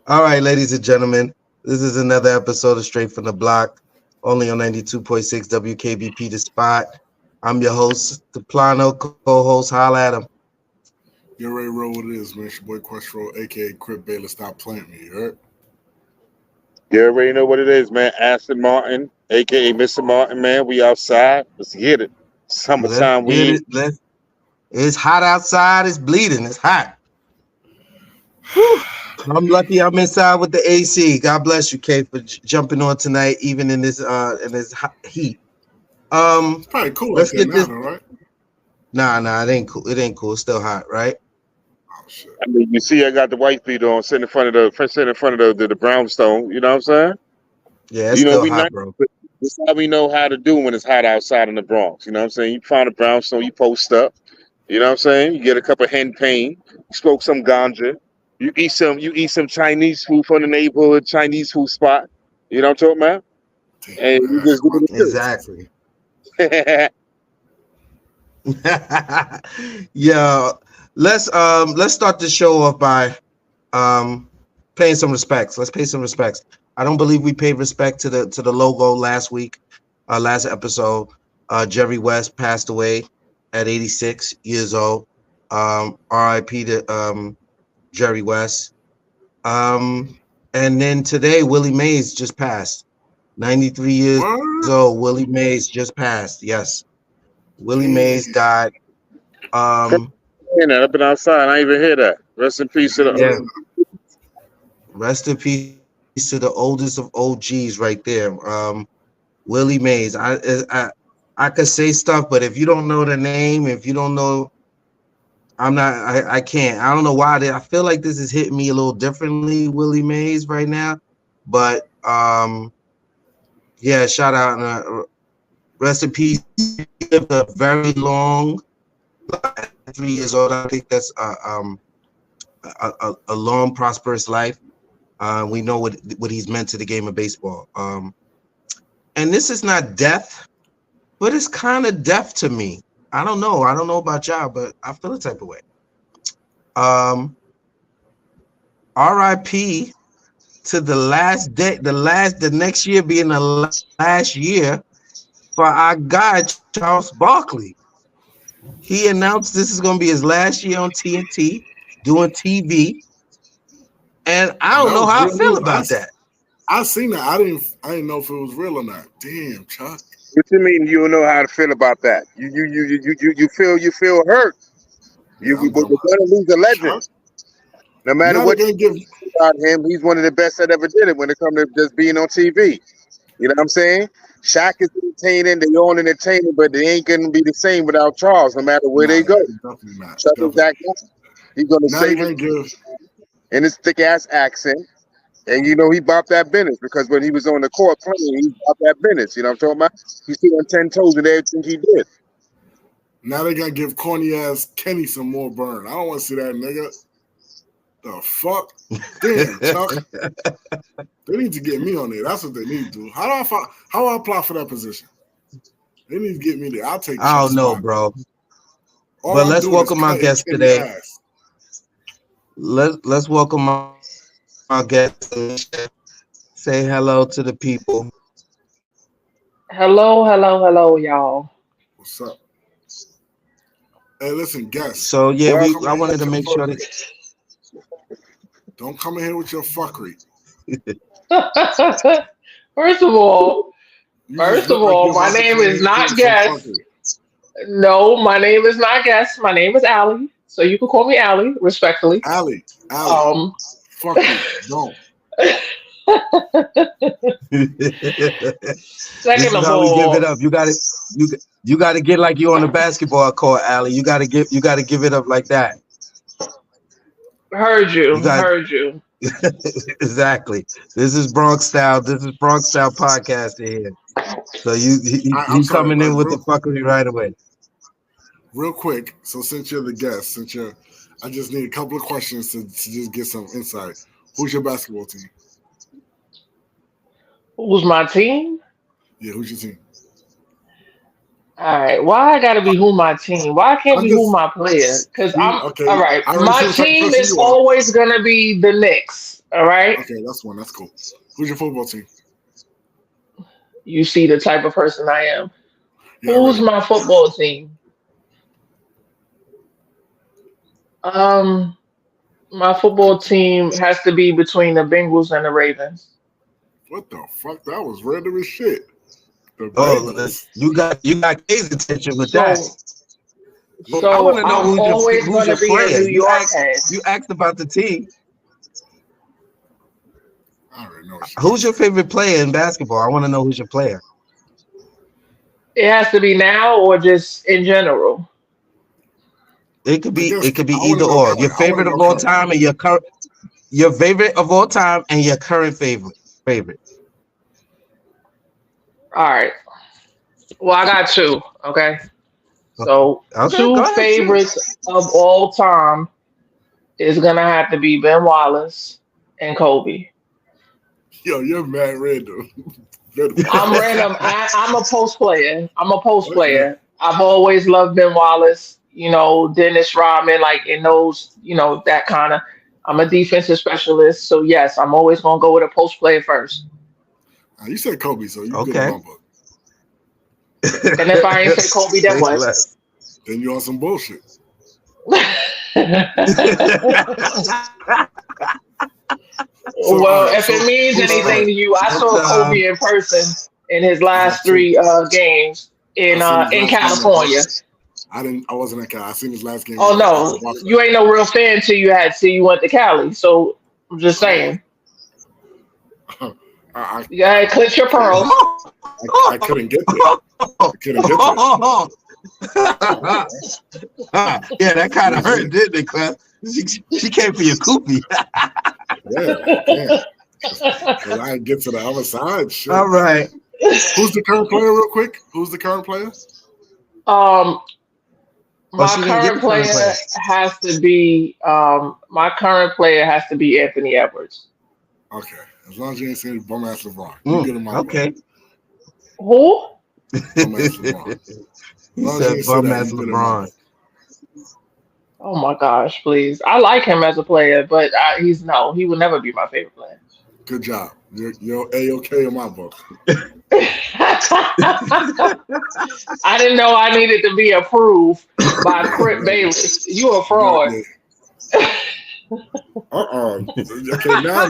All right, ladies and gentlemen, this is another episode of Straight from the Block, only on 92.6 WKBP The Spot. I'm your host, the Plano co-host. Holla at him. You already roll what it is, man. It's your boy Questro, aka Crip Baylor. Stop playing me, you heard? You already know what it is, man. Aston Martin, aka Mr. Martin, man. We outside. Let's get it. Let's Summertime get weed. it. It's hot outside. It's bleeding. It's hot. Whew. I'm lucky I'm inside with the AC. God bless you, Kate, for jumping on tonight, even in this heat. It's probably cool up Let's there get now, this. though, right? Nah, it ain't cool. It ain't cool. It's still hot, right? Oh shit. I mean, you see, I got the white beat on, sitting in front of the brownstone. You know what I'm saying? Yeah, it's You know, still we hot, not. bro. This is how we know how to do when it's hot outside in the Bronx. You know what I'm saying? You find a brownstone, you post up. You know what I'm saying? You get a cup of hen pain, you smoke some ganja, you eat some Chinese food from the neighborhood Chinese food spot. You know what I'm talking about? And Damn, you that's just what Exactly. do Yeah, let's start the show off by paying some respects. Let's pay some respects. I don't believe we paid respect to the logo last week, last episode. Jerry West passed away at 86 years old. R.I.P. to Jerry West. And then today Willie Mays just passed. 93 years What? old. Willie Mays just passed. Yes. Willie Damn. Mays died. that. I've been outside. I ain't even hear that. Rest in peace to the. Yeah. Rest in peace to the oldest of OGs right there. Willie Mays. I could say stuff, but if you don't know the name, if you don't know, I can't. I don't know why. I feel like this is hitting me a little differently, Willie Mays, right now. But yeah, shout out and rest in peace. He lived a very long, 3 years old. I think that's a long, prosperous life. We know what he's meant to the game of baseball. And this is not death, but it's kind of death to me. I don't know. I don't know about y'all, but I feel a type of way. R.I.P. to the last day, the next year being the last year for our guy Charles Barkley. He announced this is going to be his last year on TNT doing TV, and I Oh, don't that know was how I real feel news. about that. I seen that. I didn't know if it was real or not. Damn, Chuck. What you mean you don't know how to feel about that? You feel hurt. Yeah, We're I'm done with gonna lose a legend. Chuck. No matter Now they're what gonna give. you think about him, he's one of the best that ever did it when it comes to just being on TV. You know what I'm saying? Shaq is entertaining, they all entertaining, but they ain't gonna be the same without Charles, no matter where Nah, they go. definitely not. Chuck is Definitely. that guy. He's gonna Now they're save it gonna give. in his thick ass accent. And you know he bopped that business because when he was on the court playing, he bopped that business. You know what I'm talking about? He stood on 10 toes with everything he did. Now they're gonna give corny ass Kenny some more burn. I don't want to see that nigga. The fuck? Damn, Chuck. They need to get me on there. That's what they need to do. How do I apply for that position? They need to get me there. I'll take I Chuck's don't know, spot. bro. All But I'm let's doing is welcome our cutting guest Kenny today. ass. Let's welcome our guest. Say hello to the people. Hello, y'all. What's up? Hey, listen, guess. So yeah, Don't Well, come I in here wanted with to your make sure fuckery. that Don't come in here with your fuckery. First of all, You just first of look like all, you're my about to name come in is here not doing some Guess. fuckery. No, my name is not Guess. My name is Allie. So you can call me Allie, respectfully. Allie, Um, fuck you. Don't. this Second is of how we give it all, up. You got to get like you on the basketball court, Allie. You got to give it up like that. heard You you, got heard you. exactly. This is Bronx style. This is Bronx style podcast here. So I'm he sorry, coming but in with the fuckery right away. real quick. So since you're the guest, I just need a couple of questions to just get some insight. Who's your basketball team? Who's my team? Yeah, who's your team? All right. Why I gotta be who my team? Why I can't I'm be who just my player? Because I'm all okay. right. I already My see the type of team person is you are. always gonna be the Knicks. All right. Okay, that's one. That's cool. Who's your football team? You see the type of person I am. Yeah, Who's already. my football team? Um, my football team has to be between the Bengals and the Ravens. What the fuck? That was random as shit. The Oh, Bengals. you got K's attention with that. So, But I want so to know I'm always who's gonna your be a player. New You York asked head. you asked about the team. I already know what she's gonna Who's your say. favorite player in basketball? I want to know who's your player. It has to be now or just in general. It could I be guess it could be I want either to know or. Your current. I want favorite to of know all current. time and your favorite of all time and your current favorite. All right. Well, I got two. Okay. Okay. So Okay, go two ahead, shoot. favorites of all time is gonna have to be Ben Wallace and Kobe. Yo, you're mad random. Ben I'm Wallace. random. I'm a post player. I'm a post Okay. player. I've always loved Ben Wallace. You know, Dennis Rodman, like in those, that kind of. I'm a defensive specialist, so yes, I'm always gonna go with a post player first. You said Kobe, so you good in Okay. my book. And if I ain't say Kobe, then Say what? less. Then you on some bullshit. So all Well, right. if So it means who's anything Uh, to you, I it's saw Kobe in person in his I have last two. three games I seen his in last game in California. person. I didn't. I wasn't at Cal. I seen his last game Oh at the no, Barclays. you ain't no real fan till you went to Cali. So I'm just saying, I you gotta clench your pearls. I couldn't get there. I couldn't get there. Yeah, that kind You of know what I'm hurt, saying? didn't it, Clef? She came for your koopy. Yeah, damn. Because I didn't get to the other side. Shit. All right. Who's the current player, real quick? Who's the current player? um, Oh, my she didn't get current the current player. player has to be Anthony Edwards. Okay. As long as you ain't saying bum ass LeBron. You get in my book. Okay. Who? Bum ass LeBron. As He long as you said ain't say bum that, ass you get in my LeBron. book. Oh my gosh, please! I like him as a player, but he would never be my favorite player. Good job. You're A-okay in my book. I didn't know I needed to be approved by Crip Bayless. You a fraud. Yeah. Okay, now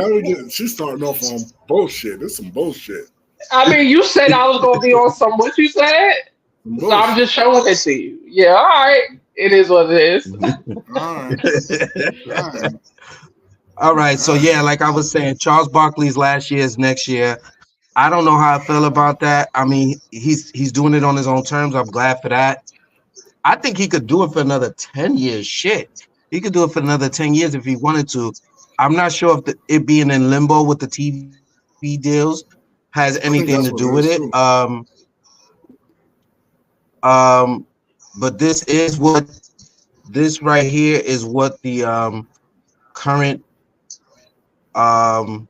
we get. She's starting off on bullshit. This is some bullshit. I mean, you said I was gonna be on some what you said, Some so I'm bullshit. just showing it to you. Yeah, all right. It is what it is. All right. All right. All right. So All right. yeah, like I was saying, Charles Barkley's last year is next year. I don't know how I feel about that. I mean, he's doing it on his own terms. I'm glad for that. I think he could do it for another 10 years. Shit. He could do it for another 10 years if he wanted to. I'm not sure if it being in limbo with the TV deals has I think anything to that's do what it with is it. too. But this right here is what the current um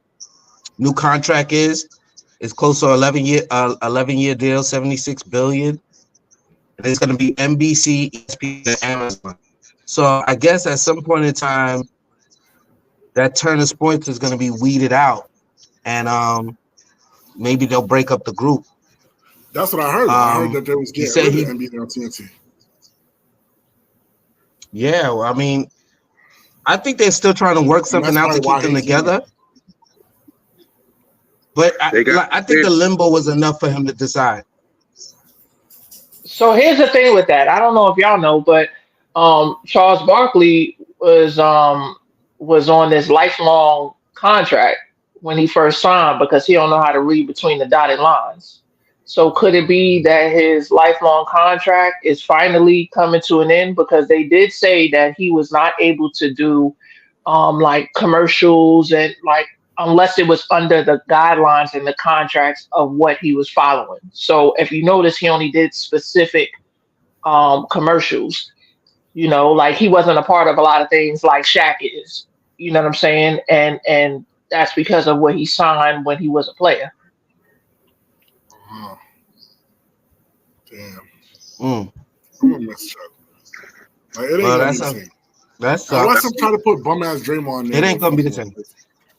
new contract is. It's close to 11-year deal, 76 billion. And it's going to be NBC, ESPN, and Amazon. So I guess at some point in time, that Turner Sports is going to be weeded out, and maybe they'll break up the group. That's what I heard. I heard that they was He getting said rid of he, NBA on TNT. yeah. Well, I mean, I think they're still trying to work And something that's out to probably keep why them he's leaving. together. But They got I think the limbo was enough for him to decide. So here's the thing with that. I don't know if y'all know, but Charles Barkley was on this lifelong contract when he first signed because he don't know how to read between the dotted lines. So could it be that his lifelong contract is finally coming to an end because they did say that he was not able to do like commercials and like unless it was under the guidelines and the contracts of what he was following. So if you notice, he only did specific commercials. Like he wasn't a part of a lot of things like Shaq is. You know what I'm saying? And that's because of what he signed when he was a player. Uh, Damn. Mm. I'm gonna miss Chuck. Like, it ain't Well, gonna be the same. that Unless sucks. I'm trying to put bum ass Draymond there. It ain't gonna be the same.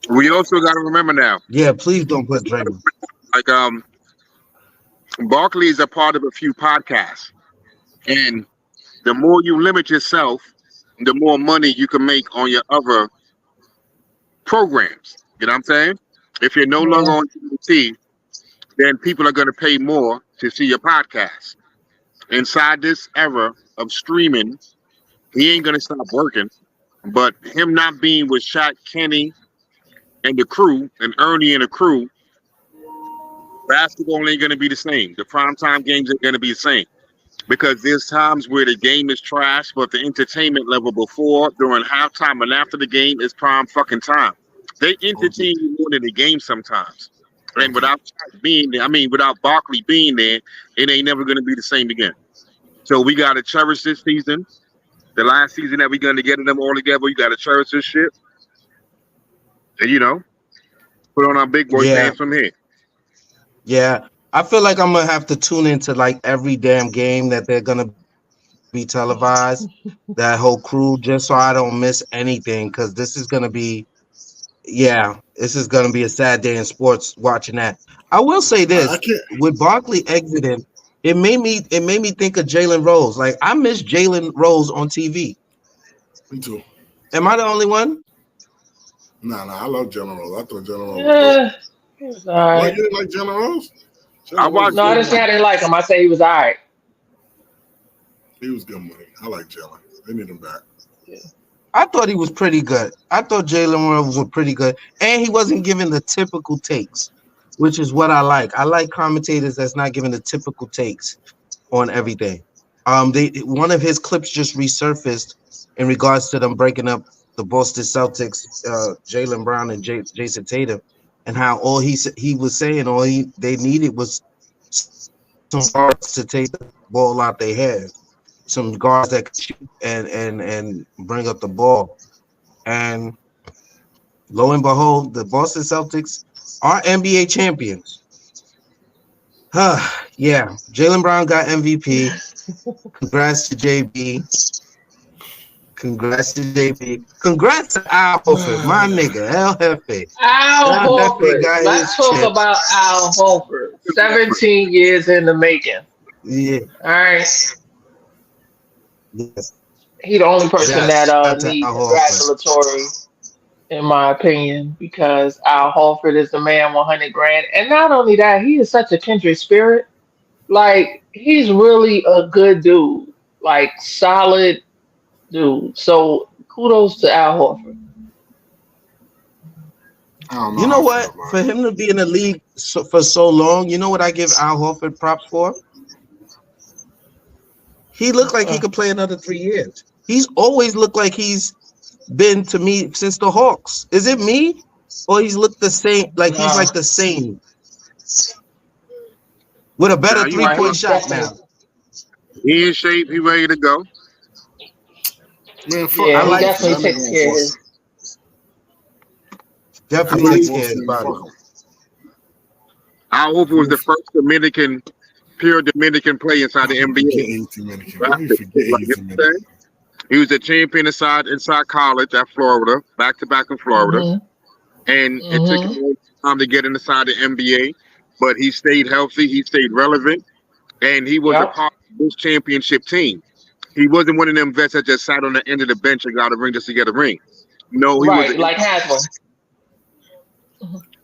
We also got to remember now, Yeah, please don't put Draymond. like Barkley is a part of a few podcasts, and the more you limit yourself, the more money you can make on your other programs. You know what I'm saying? If you're no longer Yeah. on TNT, then people are going to pay more to see your podcast. Inside this era of streaming, he ain't going to stop working. But him not being with Shaq, Kenny, and the crew, and Ernie and the crew, basketball ain't going to be the same. The primetime games ain't going to be the same. Because there's times where the game is trash, but the entertainment level before, during halftime, and after the game is prime fucking time. They entertain you more than the game sometimes. And without Shaq being there, without Barkley being there, it ain't never going to be the same again. So we got to cherish this season. The last season that we're going to get them all together, you got to cherish this shit. And, put on our big boy Yeah, pants from here. yeah. I feel like I'm gonna have to tune into like every damn game that they're gonna be televised. That whole crew, just so I don't miss anything, because this is gonna be, yeah, this is gonna be a sad day in sports watching that. I will say I this: can't. with Barkley exiting, it made me think of Jalen Rose. Like, I miss Jalen Rose on TV. Me too. Am I the only one? Nah. I love Jalen Rose. I thought Jalen Rose was dope. Yeah, he was all What, right. you didn't like Jalen Rose? I Jalen Rose watched was No, I good didn't say I money. didn't like him. I say he was all right. He was good money. I like Jalen. They need him back. I thought he was pretty good. I thought Jalen Rose was pretty good, and he wasn't giving the typical takes, which is what I like. I like commentators that's not giving the typical takes on everything. One of his clips just resurfaced in regards to them breaking up the Boston Celtics, Jalen Brown and Jason Tatum, and how he was saying they needed was some guards to take the ball out they had, some guards that could shoot and bring up the ball. And lo and behold, the Boston Celtics are NBA champions. Yeah, Jalen Brown got MVP. Congrats to JB. Congrats to JB. Congrats to Al Horford, my nigga, El Jefe. Al El Jefe Horford. got his Let's talk chips. about Al Horford. 17 years in the making. Yeah, All right. yes, He the only person yes. that Shout out to need Al Horford. congratulatory, in my opinion, because Al Horford is the man 100 grand. And not only that, he is such a kindred spirit. Like, he's really a good dude. Like, solid dude. So kudos to Al Horford. I don't know You how know I feel what? about For it. him to be in the league for so long, you know what I give Al Horford props for? He looked like he could play another 3 years. He's always looked like he's been to me since the Hawks. Is it me? Or he's looked the same, like he's No. like the same with a better Now three you No, point he's shot now. definitely, he in shape, he ready to go. Man, fuck I yeah, he like Boston. definitely That nigga takes on care of Boston. his. I definitely like takes care of his Boston. body. Fuck him. Al Horford was the first pure Dominican player inside the You NBA. forget he's Dominican. Right? Why you forget Like, he's you know what I'm saying? Dominican? He was a champion inside college at Florida, back to back in Florida. Mm-hmm. And it took him a Mm-hmm. long time to get inside the NBA, but he stayed healthy, he stayed relevant, and he was a Yep. part of this championship team. He wasn't one of them vets that just sat on the end of the bench and got a ring just to get a ring. No, Right, like Haslam.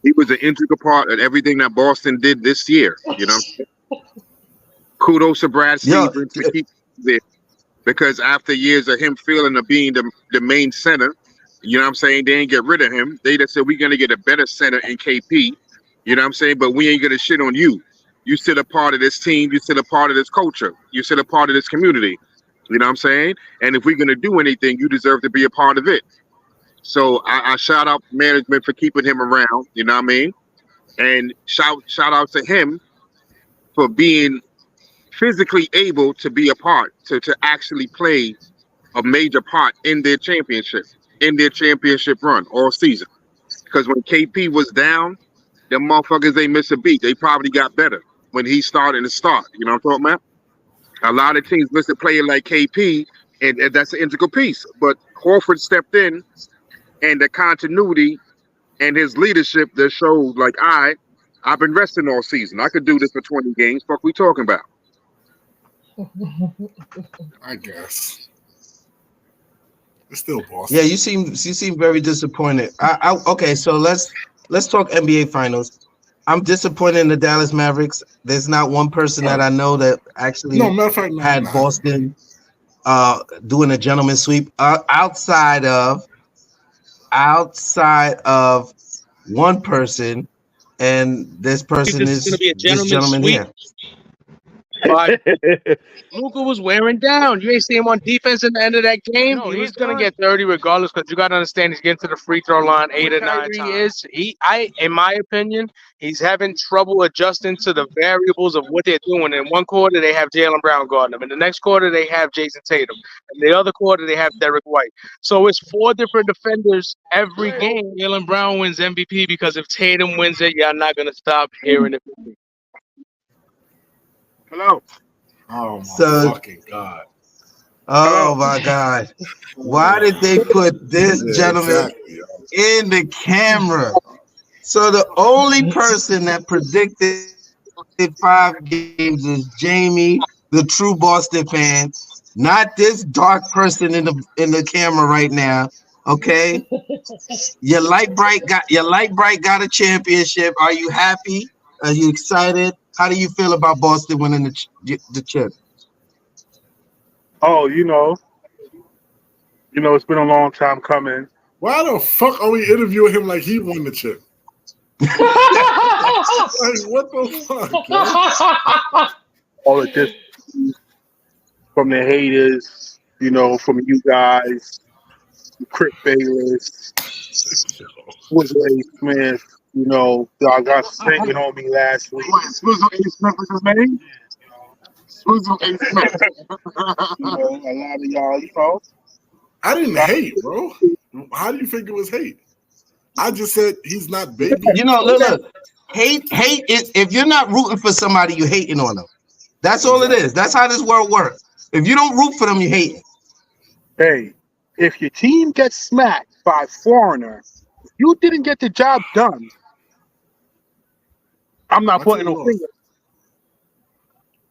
he was an integral part of everything that Boston did this year. You know, kudos to Brad Yo, Stevens for keeping him there, because after years of him feeling of being the main center, you know what I'm saying, they didn't get rid of him. They just said we're gonna get a better center in KP. You know what I'm saying, but we ain't gonna shit on you. You still a part of this team. You still a part of this culture. You still a part of this community. You know what I'm saying? And if we're gonna do anything, you deserve to be a part of it. So I shout out management for keeping him around. You know what I mean? And shout out to him for being physically able to be a part, to actually play a major part in their championship run all season. Because when KP was down, them motherfuckers they missed a beat. They probably got better when he started to start. You know what I'm talking about? A lot of teams list a player like KP, and that's an integral piece. But Horford stepped in, and the continuity and his leadership that showed, like, I've been resting all season. I could do this for 20 games. Fuck, we talking about? I guess it's still Boston. Yeah, you seem very disappointed. Okay, so let's talk NBA Finals. I'm disappointed in the Dallas Mavericks. There's not one person that I know that actually matter of fact, had Boston doing a gentleman sweep outside of one person, and this person This is is gonna be a this gentleman gentleman sweep. here. But Luka was wearing down. You ain't see him on defense at the end of that game. No, he was he's gonna done. get 30 regardless, because you gotta understand he's getting to the free throw line 8 or 9 times. In my opinion, he's having trouble adjusting to the variables of what they're doing. In one quarter, they have Jaylen Brown guarding them. In the next quarter, they have Jason Tatum. In the other quarter, they have Derek White. So it's 4 different defenders every game. Jaylen Brown wins MVP because if Tatum wins it, y'all not gonna stop hearing it. Hello. Oh my fucking god! Oh my god! Why did they put this gentleman in the camera? So the only person that predicted 5 games is Jamie, the true Boston fan, not this dark person in the camera right now. Okay, your light bright got a championship. Are you happy? Are you excited? How do you feel about Boston winning the chip? Oh, it's been a long time coming. Why the fuck are we interviewing him like he won the chip? Like, what the fuck? Man? All of this from the haters, from you guys, Crip Bayless, Swizzle A. Smith, y'all got singing on me last week. Swizzle A. Smith was his name? Swizzle A. Smith. A lot of y'all, I didn't hate, bro. How do you think it was hate? I just said he's not baby. Look. Hate is, if you're not rooting for somebody, you're hating on them. That's all it is. That's how this world works. If you don't root for them, you hate. Hey, if your team gets smacked by a foreigner, you didn't get the job done. I'm not pointing no finger.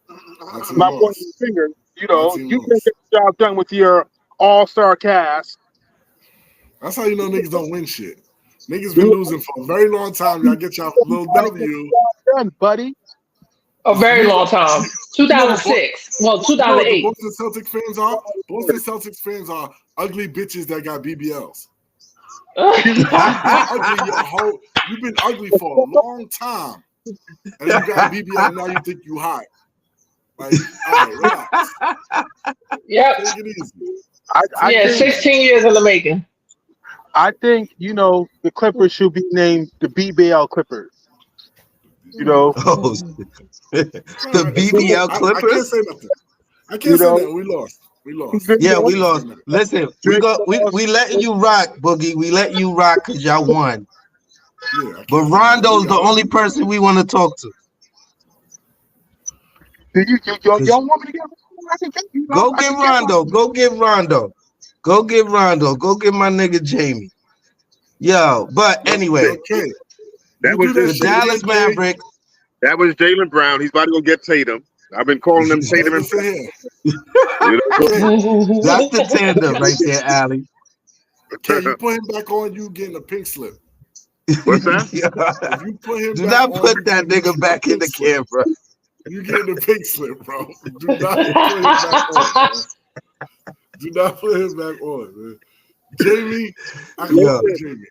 I'm not pointing no finger. You didn't get the job done with your all-star cast. That's how you know niggas don't win shit. Niggas been losing for a very long time. Y'all get y'all little W. Done, buddy. A very long time. 2006. Well, 2008. Boston Celtics fans are ugly bitches that got BBLs. You've been ugly for a long time. And you got BBL, now you think you hot. Like, all right, relax. Yep. Take it easy. I think, 16 years in the making. I think, the Clippers should be named the BBL Clippers. Oh, the BBL Clippers? I can't say nothing. We lost. Yeah, we lost. Listen, we letting you rock, Boogie. We let you rock because y'all won. Yeah, but Rondo's the only person we want to talk to. Y'all want me to get? Go get Rondo. Go get Rondo. Go get Rondo. Go get my nigga Jamie. Yo, but anyway, that was the Dallas Mavericks. That was Jaylen Brown. He's about to go get Tatum. I've been calling him Tatum and That's the tandem right there, Allie. Okay, you put him back on, you getting a pink slip. What's that? If you put him Do back not on, put that nigga back in the camera. You getting the pink slip, bro. Do not put him back on, bro. Do not put him back on, man. Jamie, I love Jamie.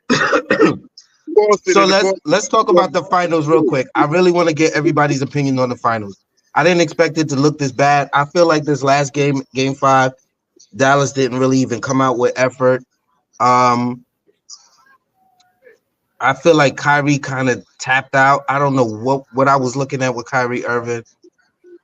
So let's talk about the finals real quick. I really want to get everybody's opinion on the finals. I didn't expect it to look this bad. I feel like this last game 5, Dallas didn't really even come out with effort. I feel like Kyrie kind of tapped out. I don't know what I was looking at with Kyrie Irving.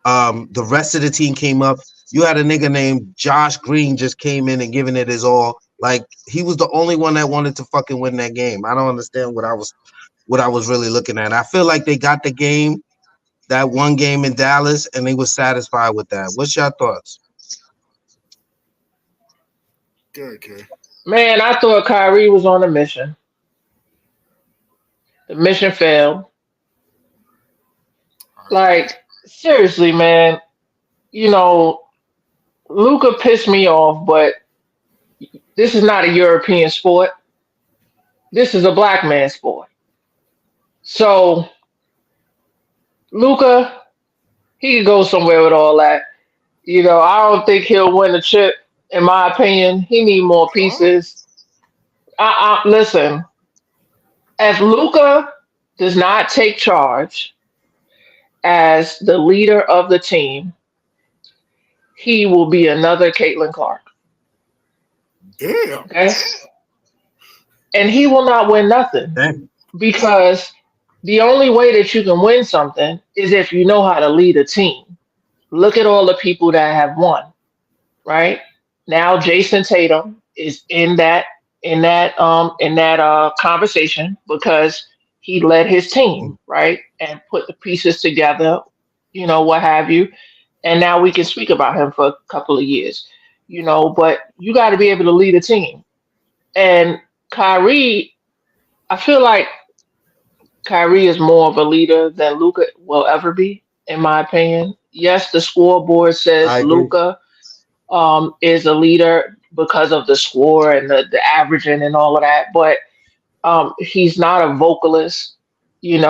The rest of the team came up. You had a nigga named Josh Green just came in and giving it his all. Like, he was the only one that wanted to fucking win that game. I don't understand what I was really looking at. I feel like they got the game. that one game in Dallas, and they were satisfied with that. What's your thoughts? Good, okay. Man, I thought Kyrie was on a mission. The mission failed. Like, seriously, man, you know, Luca pissed me off, but this is not a European sport. This is a black man sport. So Luca, he could go somewhere with all that. You know, I don't think he'll win the chip. In my opinion, he need more pieces. Listen, if Luca does not take charge as the leader of the team, he will be another Caitlin Clark. Damn. Okay, and he will not win nothing Damn. because the only way that you can win something is if you know how to lead a team. Look at all the people that have won, right? Now Jason Tatum is in that conversation because he led his team, right? And put the pieces together, what have you. And now we can speak about him for a couple of years, but you got to be able to lead a team. And Kyrie, I feel like Kyrie is more of a leader than Luca will ever be, in my opinion. Yes, the scoreboard says I agree. Luca is a leader because of the score and the averaging and all of that, but he's not a vocalist. He's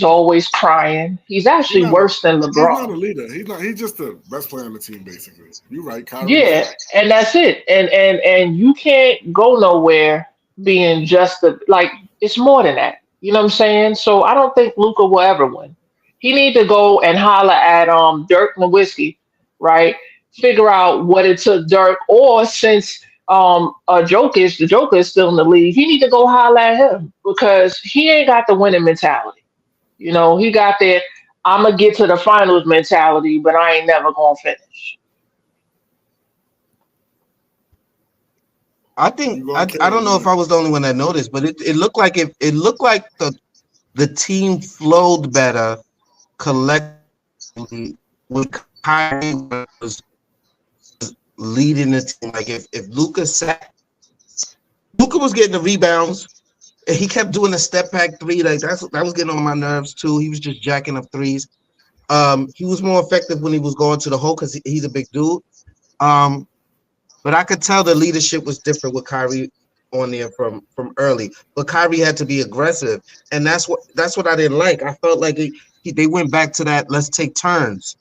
always crying. He's actually worse than He's not a LeBron. leader. He's not. He's just the best player on the team, basically. You're right, Kyrie. Yeah, and that's it. And you can't go nowhere being just like it's more than that. You know what I'm saying? So I don't think Luca will ever win. He need to go and holler at Dirk Nowitzki, right? Figure out what it took Dirk, or since the Joker is still in the league, he need to go holler at him because he ain't got the winning mentality. He got that I'm gonna get to the finals mentality, but I ain't never gonna finish. I You think gonna I kill don't know if him. I was the only one that noticed, but it looked like it looked like the team flowed better collectively with Kyrie was leading the team. Like if Luca was getting the rebounds, and he kept doing the step back three. Like that was getting on my nerves too. He was just jacking up threes. He was more effective when he was going to the hole because he's a big dude. But I could tell the leadership was different with Kyrie on there from early. But Kyrie had to be aggressive, and that's what I didn't like. I felt like they went back to that. Let's take turns.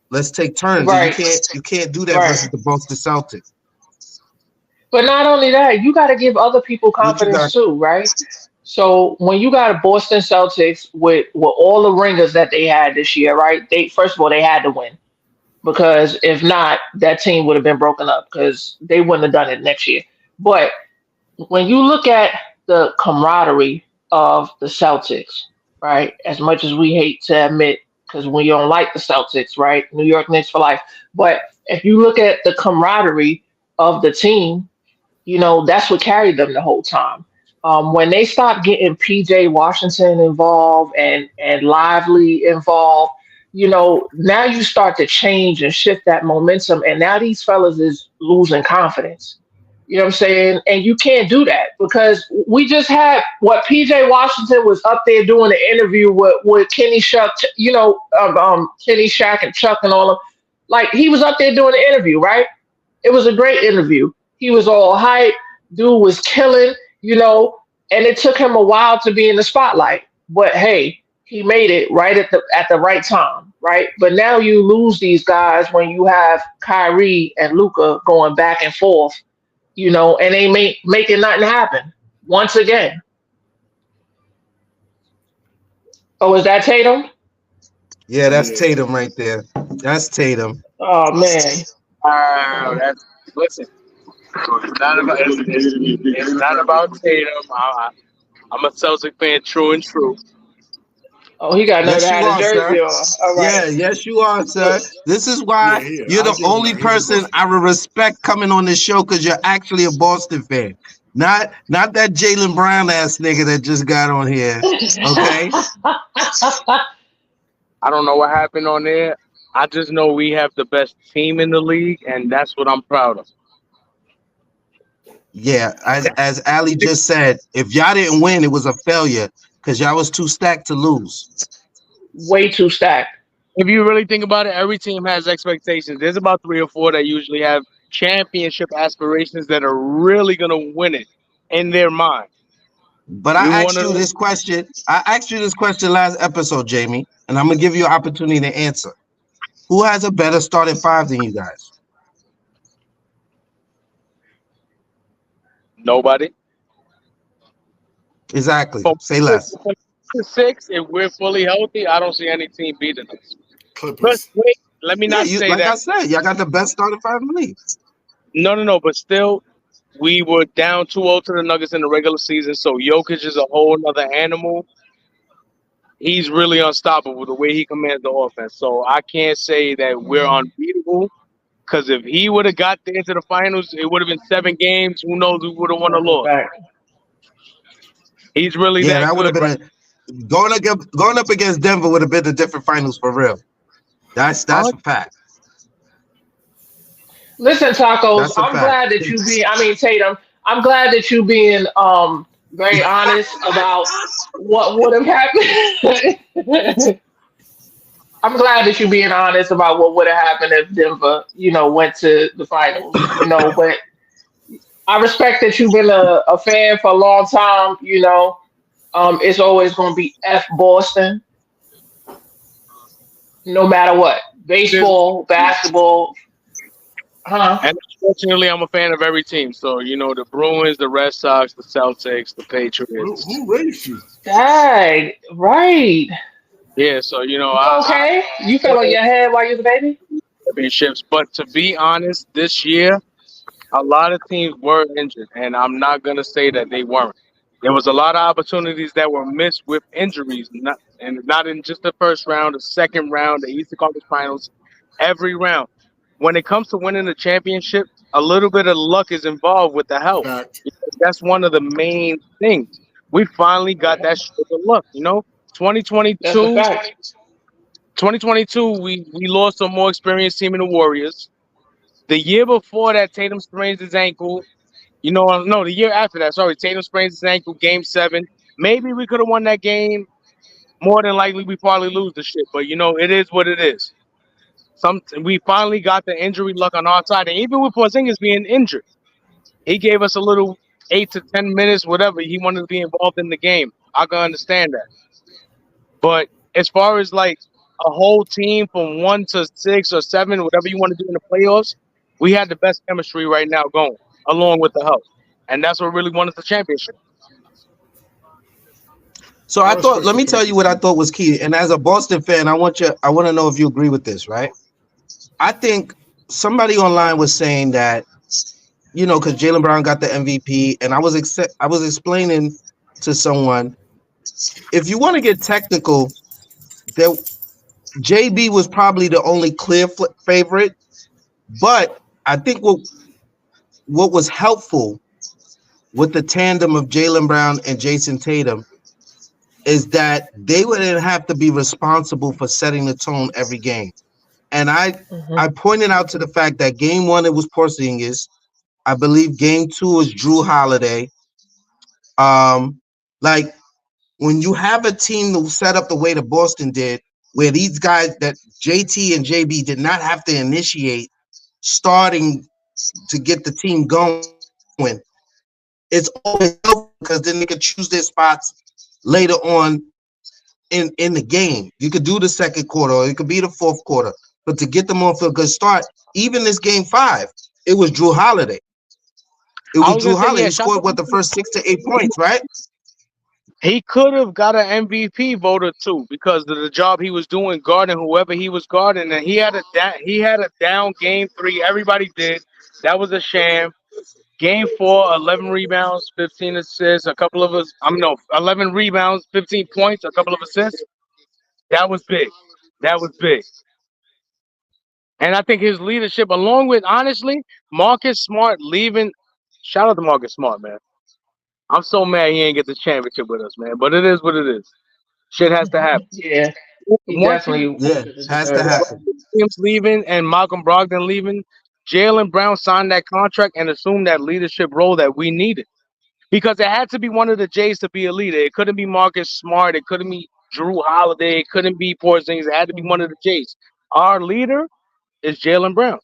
Let's take turns. And Right, you can't do that right. versus the Boston Celtics. But not only that, you got to give other people What you confidence got? too, right? So when you got a Boston Celtics with all the ringers that they had this year, right? They first of all they had to win because if not, that team would have been broken up because they wouldn't have done it next year. But when you look at the camaraderie of the Celtics, right? As much as we hate to admit, because we don't like the Celtics, right? New York Knicks for life. But if you look at the camaraderie of the team, that's what carried them the whole time. When they stopped getting PJ Washington involved and Lively involved, now you start to change and shift that momentum. And now these fellas is losing confidence. You know what I'm saying? And you can't do that because we just had what PJ Washington was up there doing the interview with Kenny Shuck, Kenny Shack and Chuck and all of like he was up there doing the interview, right? It was a great interview. He was all hype. Dude was killing, and it took him a while to be in the spotlight. But hey, he made it right at the right time, right? But now you lose these guys when you have Kyrie and Luca going back and forth, and they making nothing happen once again. Oh, is that Tatum? Yeah, that's Yeah. Tatum right there. That's Tatum. Oh man. Wow, that's listen. It's not about Tatum. I'm a Celtic fan, true and true. Oh, he got another Yes, you had a are, sir. jersey on. All Yeah, right. yes, you are, sir. Look, This is Yeah, why here. you're I'll the give him only that. He's a person Boston. I will respect coming on this show because you're actually a Boston fan. Not that Jalen Brown ass nigga that just got on here. Okay? I don't know what happened on there. I just know we have the best team in the league, and that's what I'm proud of. Yeah, as Ali just said, if y'all didn't win, it was a failure because y'all was too stacked to lose. Way too stacked. If you really think about it, every team has expectations. There's about three or four that usually have championship aspirations that are really gonna win it in their mind. But We I one asked of you those. this question. I asked you this question last episode, Jamie, and I'm gonna give you an opportunity to answer. Who has a better starting five than you guys? Nobody. Exactly. From Say less. 6, if we're fully healthy, I don't see any team beating us. But Clippers. wait, let me Yeah, not you say like that. I said, y'all got the best starting five in the league. No, no, no. But still, we were down 2-0 to the Nuggets in the regular season. So Jokic is a whole other animal. He's really unstoppable the way he commands the offense. So I can't say that we're unbeatable. Because if he would have got there to the finals, it would have been 7 games. Who knows who would have won or That's a lost? fact. He's really Yeah, that that would have good, been right? going up against Denver would have been a different finals for real. That's a fact. Listen, tacos. That's a I'm fact. glad that you be. I mean, Tatum. I'm glad that you being very honest about what would have happened. I'm glad that you being honest about what would have happened if Denver, went to the finals. But I respect that you've been a fan for a long time. It's always going to be F Boston, no matter what. Baseball, basketball, huh? And unfortunately, I'm a fan of every team. So, the Bruins, the Red Sox, the Celtics, the Patriots. Who raised you? Dang, right. Yeah, so, You okay? You fell on your head while you was a baby? championships. But to be honest, this year, a lot of teams were injured, and I'm not gonna say that they weren't. There was a lot of opportunities that were missed with injuries, not in just the first round, the second round, the Eastern Conference Finals, every round. When it comes to winning a championship, a little bit of luck is involved with the health. Fact. That's one of the main things. We finally got that stroke of luck. That's a 2022, fact. 2022, we lost a more experienced team in the Warriors. The year before that, Tatum sprains his ankle. No, the year after that, sorry, Tatum sprains his ankle, game 7. Maybe we could have won that game. More than likely, we probably lose the shit. But, it is what it is. We finally got the injury luck on our side. And even with Porzingis being injured, he gave us a little 8 to 10 minutes, whatever. He wanted to be involved in the game. I can understand that. But as far as like a whole team from 1 to 6 or 7, whatever you want to do in the playoffs, we had the best chemistry right now going, along with the health. And that's what really won us the championship. So I I thought, respect let the me tell you what I chemistry. thought was key. And as a Boston fan, I want to know if you agree with this, right? I think somebody online was saying that, because Jaylen Brown got the MVP, and I was explaining to someone, if you want to get technical, that JB was probably the only clear favorite, but I think what was helpful with the tandem of Jaylen Brown and Jason Tatum is that they wouldn't have to be responsible for setting the tone every game. And I Hmm. pointed out to the fact that game 1 it was Porzingis. I believe game 2 was Drew Holiday. Like when you have a team that set up the way that Boston did, where these guys that JT and JB did not have to initiate starting to get the team going, it's always helpful because then they could choose their spots later on in the game. You could do the second quarter or it could be the fourth quarter, but to get them off a good start, even this game 5, it was Drew Holiday. It I was was gonna Drew say, Holiday yeah, who shout scored out what the first 6 to 8 points, right? he could have got an MVP voter too because of the job he was doing guarding whoever he was guarding, and he had a down game 3. Everybody did. That was a sham. Game 4, 11 rebounds, 15 assists, a couple of us. 11 rebounds, 15 points, a couple of assists. That was big. That was big. And I think his leadership, along with honestly Marcus Smart leaving. Shout out to Marcus Smart, man. I'm so mad he ain't get the championship with us, man. But it is what it is. Shit has to happen. Yeah. He Once he definitely Yeah, should have has to deserved it. happen. Williams leaving and Malcolm Brogdon leaving, Jalen Brown signed that contract and assumed that leadership role that we needed. Because it had to be one of the Jays to be a leader. It couldn't be Marcus Smart. It couldn't be Drew Holiday. It couldn't be Porzingis. It had to be one of the Jays. Our leader is Jalen Brown.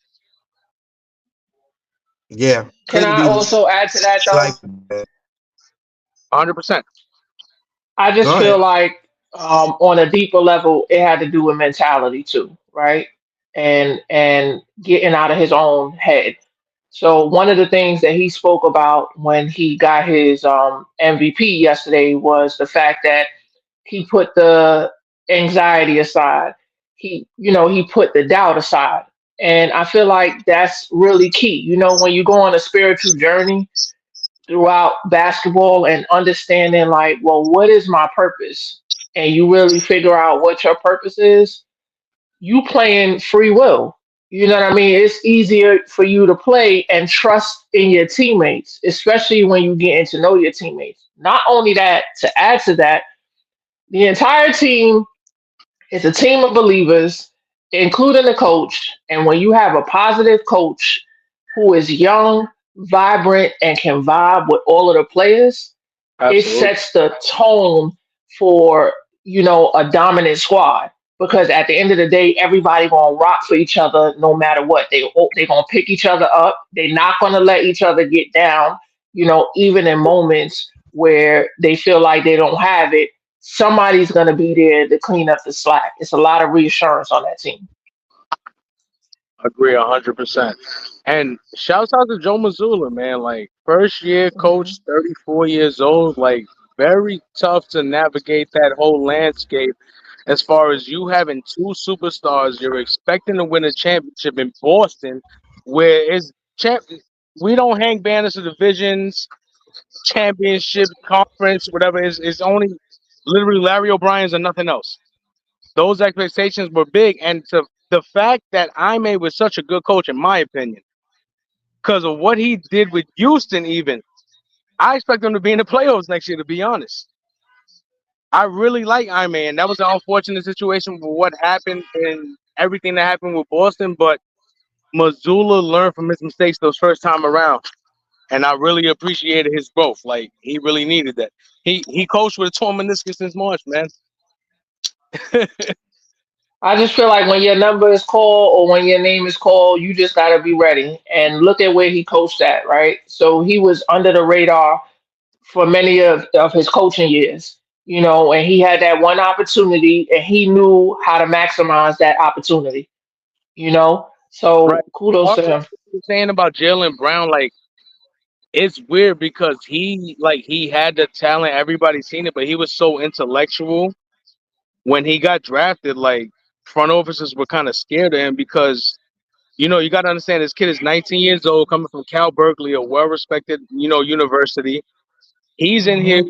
Yeah, Can couldn't I be also add to that though? like 100%. I just go feel ahead. like on a deeper level, it had to do with mentality too, right? And getting out of his own head. So one of the things that he spoke about when he got his MVP yesterday was the fact that he put the anxiety aside. He put the doubt aside. And I feel like that's really key. When you go on a spiritual journey throughout basketball and understanding like, well, what is my purpose? And you really figure out what your purpose is, you playing free will. You know what I mean? It's easier for you to play and trust in your teammates, especially when you getting to know your teammates. Not only that, to add to that, the entire team is a team of believers, including the coach. And when you have a positive coach who is young, vibrant, and can vibe with all of the players, it Absolutely. sets the tone for, a dominant squad. Because at the end of the day, everybody gonna rock for each other no matter what. They gonna pick each other up. They're not gonna let each other get down. Even in moments where they feel like they don't have it, somebody's gonna be there to clean up the slack. It's a lot of reassurance on that team. Agree 100%. And shouts out to Joe Mazzulla, man. Like, first year Mhm. coach, 34 years old. Like, very tough to navigate that whole landscape as far as you having two superstars. You're expecting to win a championship in Boston, where it's champ. We don't hang banners of divisions, championship, conference, whatever. It's only literally Larry O'Brien's and nothing else. Those expectations were big, and to the fact that Ime was such a good coach, in my opinion, because of what he did with Houston, even I expect him to be in the playoffs next year. To be honest, I really like Ime, and that was an unfortunate situation with what happened and everything that happened with Boston. But Missoula learned from his mistakes those first time around, and I really appreciated his growth. Like, he really needed that. He coached with a torn meniscus since March, man. I just feel like when your number is called or when your name is called, you just got to be ready. And look at where he coached at, right? So he was under the radar for many of his coaching years, and he had that one opportunity and he knew how to maximize that opportunity, you know? Right. So kudos to Also, him. saying about Jalen Brown, like, it's weird because he had the talent, everybody seen it, but he was so intellectual when he got drafted. Like, front offices were kind of scared of him because you got to understand this kid is 19 years old, coming from Cal Berkeley, a well-respected university. He's in here Hmm.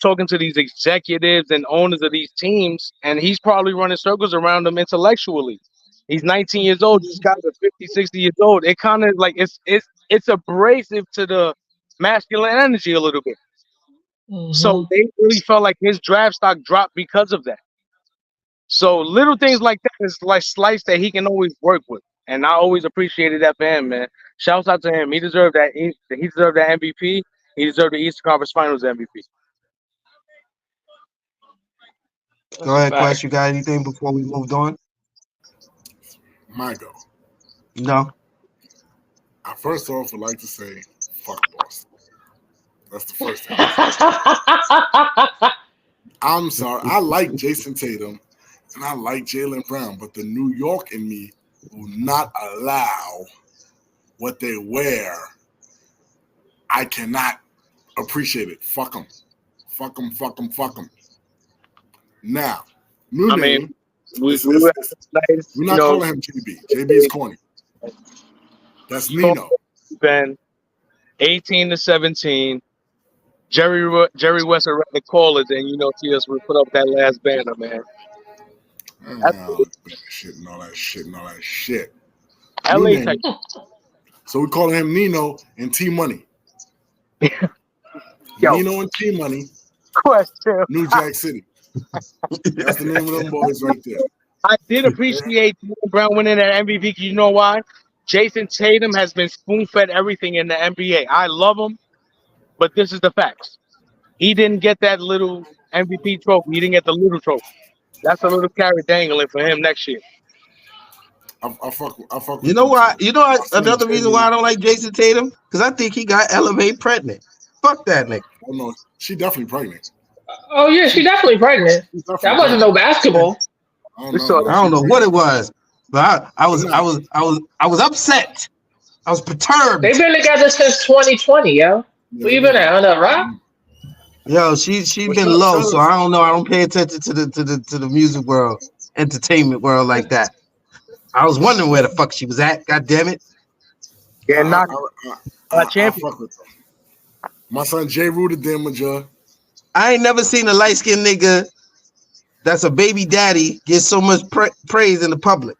talking to these executives and owners of these teams, and he's probably running circles around them intellectually. He's 19 years old. These guys are 50, 60 years old. It kind of like it's abrasive to the masculine energy a little bit. So Hmm. they really felt like his draft stock dropped because of that. So little things like that is like slice that he can always work with, and I always appreciated that for him, man. Shouts out to him. He deserved that. He deserved that MVP. He deserved the Eastern Conference Finals MVP. Go That's a ahead, fact. Quest. You got anything before we moved on? My go. No. I first off would like to say, fuck Boston. That's the first thing I say. I'm sorry. I like Jason Tatum and I like Jalen Brown, but the New York in me will not allow what they wear. I cannot appreciate it. Fuck them. Fuck them, fuck them, fuck them. Now, new I mean, name. we It's, we it's, were it's, nice, we're not calling him JB. JB is corny. That's Nino. Ben, 18 to 17. Jerry West would rather call it than see us would put up that last banner, man. That's Shit and all that shit and all that shit. New LA type. name. So we calling him Nino and T Money. Yo, Nino and T Money, question. New Jack City. That's the name of them boys right there. I did appreciate Jaylen Brown winning that MVP because you know why? Jason Tatum has been spoon-fed everything in the NBA. I love him, but this is the facts. He didn't get that little MVP trophy. He didn't get the little trophy. That's a little carrot dangling for him next year. I fuck with You know why? You know I another reason why I don't like Jason Tatum? Because I think he got Elevate pregnant. Fuck that nigga. Oh no, she definitely pregnant. Oh yeah, she definitely pregnant. That wasn't no basketball. I don't know what it was, but I was upset. I was perturbed. They've been together since 2020, yo. Where you been at? On the rock? Yo, she been low, so I don't know. I don't pay attention to the music world, entertainment world like that. I was wondering where the fuck she was at. God damn it. Yeah, not champion. My son Jay Rooted Damager. I ain't never seen a light skinned nigga that's a baby daddy get so much praise in the public.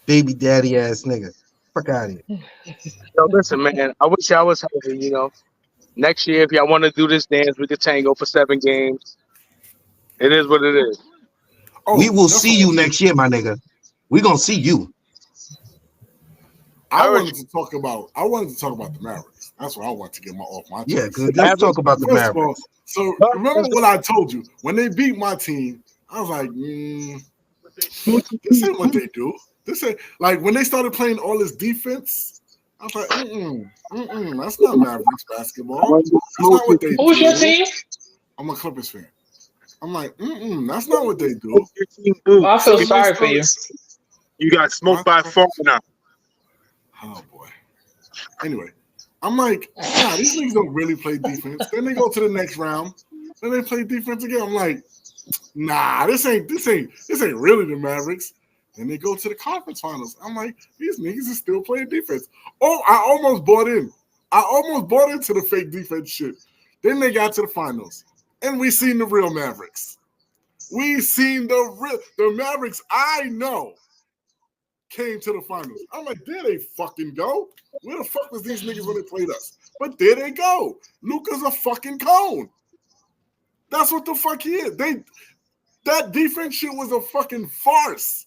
Baby daddy ass nigga. Fuck out of here. Yo, listen, man. I wish I was having, next year, if y'all want to do this dance, we could tango for 7 games. It is what it is. Oh, we will see you next year, my nigga. We gonna see you. I wanted to talk about the Mavericks. That's what I want to get off my chest. Yeah, good. Let's talk about the Mavericks. So remember what I told you when they beat my team? I was like, this ain't what they do. This ain't like when they started playing all this defense. I was like, that's not Mavericks basketball. That's not what they do. Who's your team? I'm a Clippers fan. I'm like, that's not what they do. Well, I feel sorry for you. You got smoked by far now. Oh boy. Anyway, I'm like, nah, these niggas don't really play defense. Then they go to the next round. Then they play defense again. I'm like, nah, this ain't really the Mavericks. Then they go to the conference finals. I'm like, these niggas are still playing defense. Oh, I almost bought in. I almost bought into the fake defense shit. Then they got to the finals. And we seen the real Mavericks. We seen the Mavericks I know came to the finals. I'm like, there they fucking go. Where the fuck was these niggas when they played us? But there they go. Luka's a fucking cone. That's what the fuck he is. That defense shit was a fucking farce.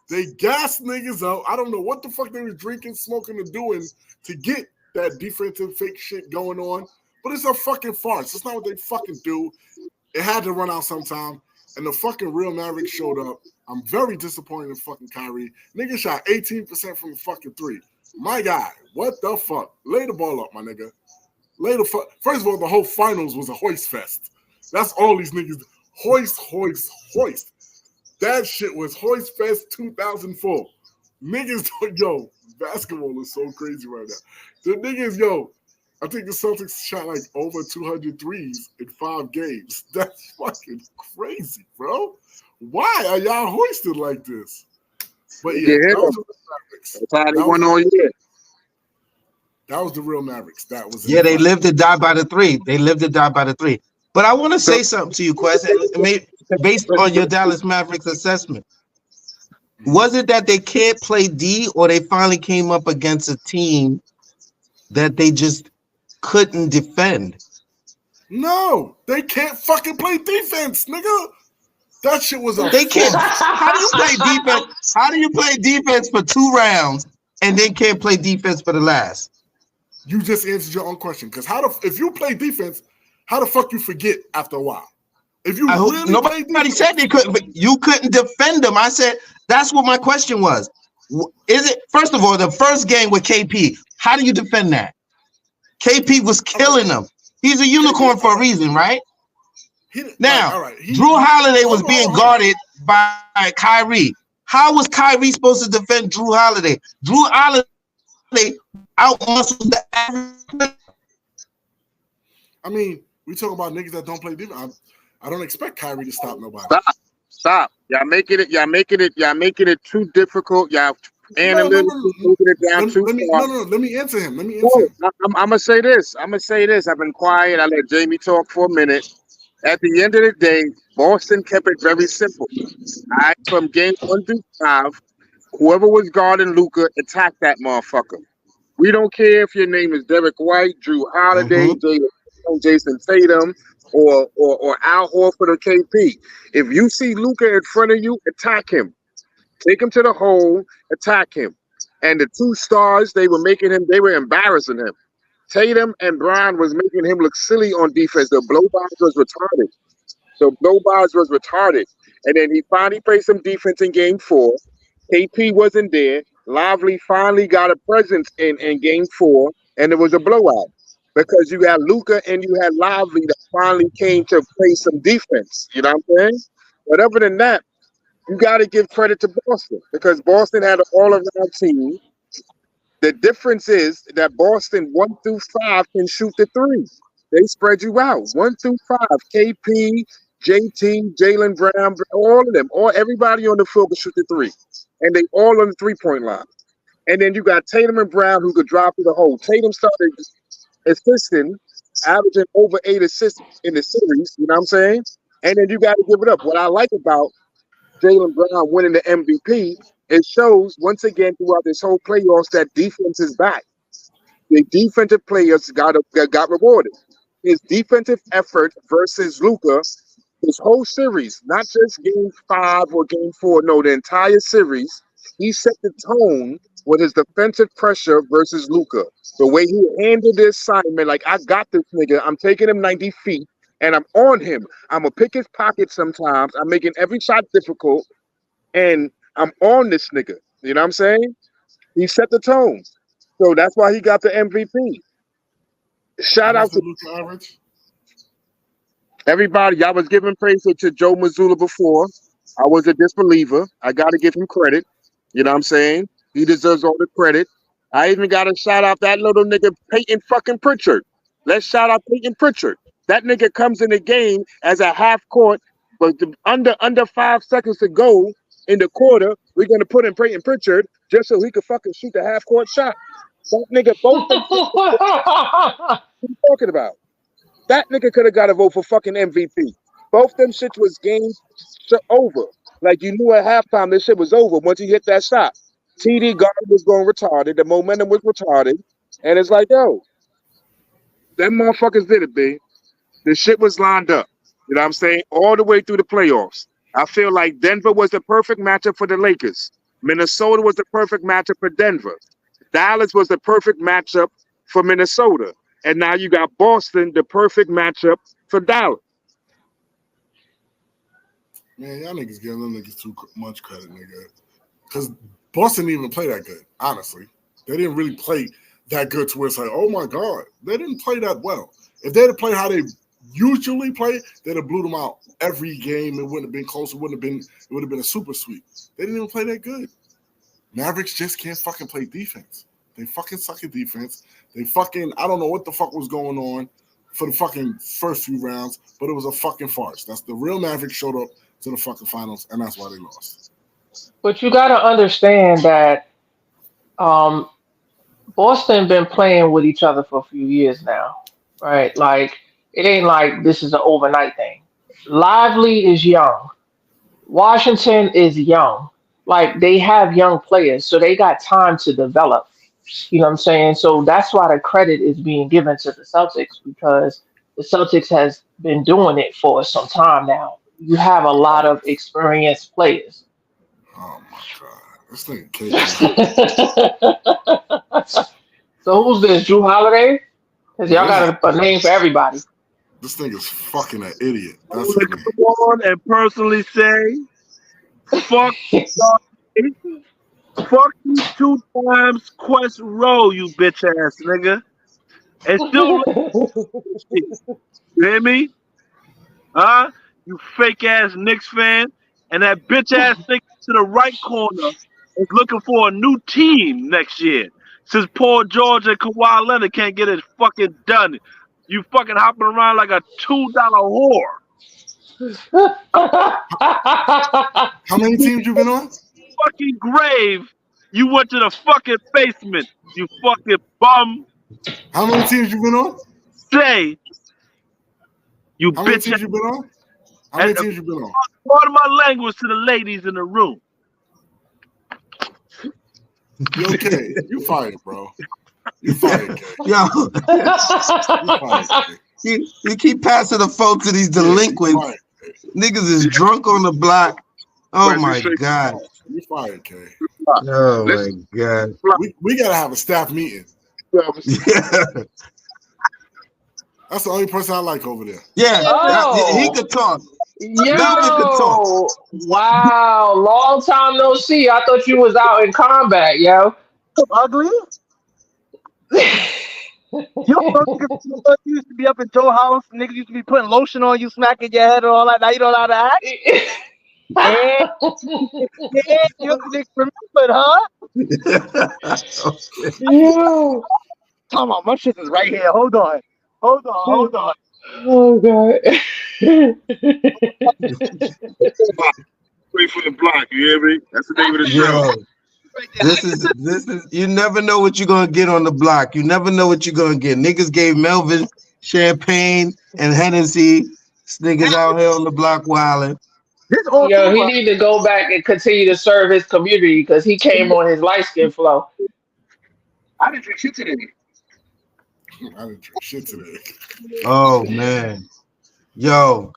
They gassed niggas out. I don't know what the fuck they were drinking, smoking, or doing to get that defensive fake shit going on. But it's a fucking farce. It's not what they fucking do. It had to run out sometime. And the fucking real Mavericks showed up. I'm very disappointed in fucking Kyrie. Nigga shot 18% from the fucking 3. My guy, what the fuck? Lay the ball up, my nigga. First of all, the whole finals was a hoist fest. That's all these niggas. Hoist, hoist, hoist. That shit was Hoist Fest 2004. Niggas, yo, basketball is so crazy right now. The niggas, yo, I think the Celtics shot like over 200 threes in 5 games. That's fucking crazy, bro. Why are y'all hoisted like this? But yeah, that was the Mavericks. That's how they won all year. That was the real Mavericks. That was they lived to die by the 3. They lived to die by the 3. But I want to say something to you, Quest, based on your Dallas Mavericks assessment. Was it that they can't play D, or they finally came up against a team that they just couldn't defend? No, they can't fucking play defense, nigga. That shit was They can't. How do you play defense? How do you play defense for 2 rounds and then can't play defense for the last? You just answered your own question. Because if you play defense, how the fuck you forget after a while? If you nobody said they couldn't, but you couldn't defend them. I said that's what my question was. Is it first of all the first game with KP? How do you defend that? KP was killing them. He's a unicorn for a reason, right? Now, Drew Holiday was being guarded by Kyrie. How was Kyrie supposed to defend Drew Holiday? Drew Holiday out-muscled the average. I mean, we talk about niggas that don't play defense. I don't expect Kyrie to stop nobody. Stop. Y'all making it too difficult. Y'all analytically moving it down too far. Let me answer him. I'm gonna say this. I've been quiet. I let Jamie talk for a minute. At the end of the day, Boston kept it very simple. From game 1 through 5, whoever was guarding Luka, attack that motherfucker. We don't care if your name is Derek White, Drew Holiday, Jason Tatum, or Al Horford or KP. If you see Luka in front of you, attack him. Take him to the hole, attack him. And the two stars, they were embarrassing him. Tatum and Brown was making him look silly on defense. The blow-bys was retarded. And then he finally played some defense in game 4. KP wasn't there. Lively finally got a presence in game 4, and it was a blowout. Because you had Luka and you had Lively that finally came to play some defense. You know what I'm saying? But other than that, you got to give credit to Boston because Boston had an all-around team. The difference is that Boston 1 through 5 can shoot the 3. They spread you out 1 through 5. KP, JT, Jaylen Brown, all of them, everybody on the field can shoot the 3, and they all on the 3-point line. And then you got Tatum and Brown who could drop through the hole. Tatum started assisting, averaging over 8 assists in the series. You know what I'm saying? And then you got to give it up. What I like about Jaylen Brown winning the MVP, it shows once again throughout this whole playoffs that defense is back. The defensive players got rewarded. His defensive effort versus Luka, his whole series, not just game 5 or game 4, no, the entire series, he set the tone with his defensive pressure versus Luka. The way he handled the assignment, like, I got this nigga, I'm taking him 90 feet, and I'm on him. I'm going to pick his pocket sometimes. I'm making every shot difficult, and I'm on this nigga. You know what I'm saying? He set the tone. So that's why he got the MVP. Shout out to Luka average. Everybody. I was giving praise to Joe Mazzulla before. I was a disbeliever. I got to give him credit. You know what I'm saying? He deserves all the credit. I even got to shout out that little nigga Peyton fucking Pritchard. Let's shout out Peyton Pritchard. That nigga comes in the game as a half court, but under 5 seconds to go in the quarter, we're going to put in Peyton Pritchard just so he could fucking shoot the half court shot. That nigga both what are you talking about? That nigga could have got a vote for fucking MVP. Both them shits was game over. Like you knew at halftime this shit was over once he hit that shot. TD guard was going retarded. The momentum was retarded. And it's like, yo, them motherfuckers did it, B. The shit was lined up. You know what I'm saying? All the way through the playoffs. I feel like Denver was the perfect matchup for the Lakers. Minnesota was the perfect matchup for Denver. Dallas was the perfect matchup for Minnesota. And now you got Boston, the perfect matchup for Dallas. Man, y'all niggas giving them niggas too much credit, nigga. Because Boston didn't even play that good, honestly. They didn't really play that good to where it's like, oh my God. They didn't play that well. If they'd have played how they usually play, they'd have blew them out every game. It wouldn't have been close. It would have been a super sweep. They didn't even play that good. Mavericks just can't fucking play defense. They fucking suck at defense. They fucking, I don't know what the fuck was going on for the fucking first few rounds, but it was a fucking farce. That's the real Mavericks showed up to the fucking finals, and that's why they lost. But you got to understand that Boston been playing with each other for a few years now, right? Like, it ain't like this is an overnight thing. Lively is young. Washington is young. Like, they have young players, so they got time to develop. You know what I'm saying? So that's why the credit is being given to the Celtics, because the Celtics has been doing it for some time now. You have a lot of experienced players. Oh my God. This thing So who's this? Drew Holiday? Because y'all got a name for everybody. This thing is fucking an idiot. That's what come on and personally say, fuck fuck you 2 times Quest Row, you bitch ass nigga. And still you hear me? Huh? You fake ass Knicks fan. And that bitch ass nigga to the right corner is looking for a new team next year. Since Paul George and Kawhi Leonard can't get it fucking done. You fucking hopping around like a $2 whore. How many teams you been on? Fucking grave. You went to the fucking basement. You fucking bum. How many teams you been on? Say. You How bitch. many teams you been on? How many teams you been on? Part of my language to the ladies in the room. You okay? You fired, bro. You fired, Kay. Yo. You fired, Kay. You keep passing the phone to these delinquents. Right. Niggas is drunk on the block. Oh Right, my straight- god. You fired, K. Oh my Listen. god. We gotta have a staff meeting. That's the only person I like over there. Yeah, Oh. he could talk. Yo, Malvin could talk. wow, long time no see. I thought you was out in combat, yo. Ugly. You used to be up in Joe house. Niggas used to be putting lotion on you, smacking your head and all that. Now you don't know how to act. Yeah, you niggas remembered, huh? Yo. Come on, my shit is right here. Hold on. Oh god. Straight from the block, you hear me? That's the name of the show. Yo, this is you never know what you're gonna get on the block. You never know what you're gonna get. Niggas gave Melvin champagne and Hennessy. This niggas out here on the block wilding. This all Yo, he need to go back and continue to serve his community because he came on his light skin flow. I didn't drink shit today. I didn't drink shit today. Oh man. Yo,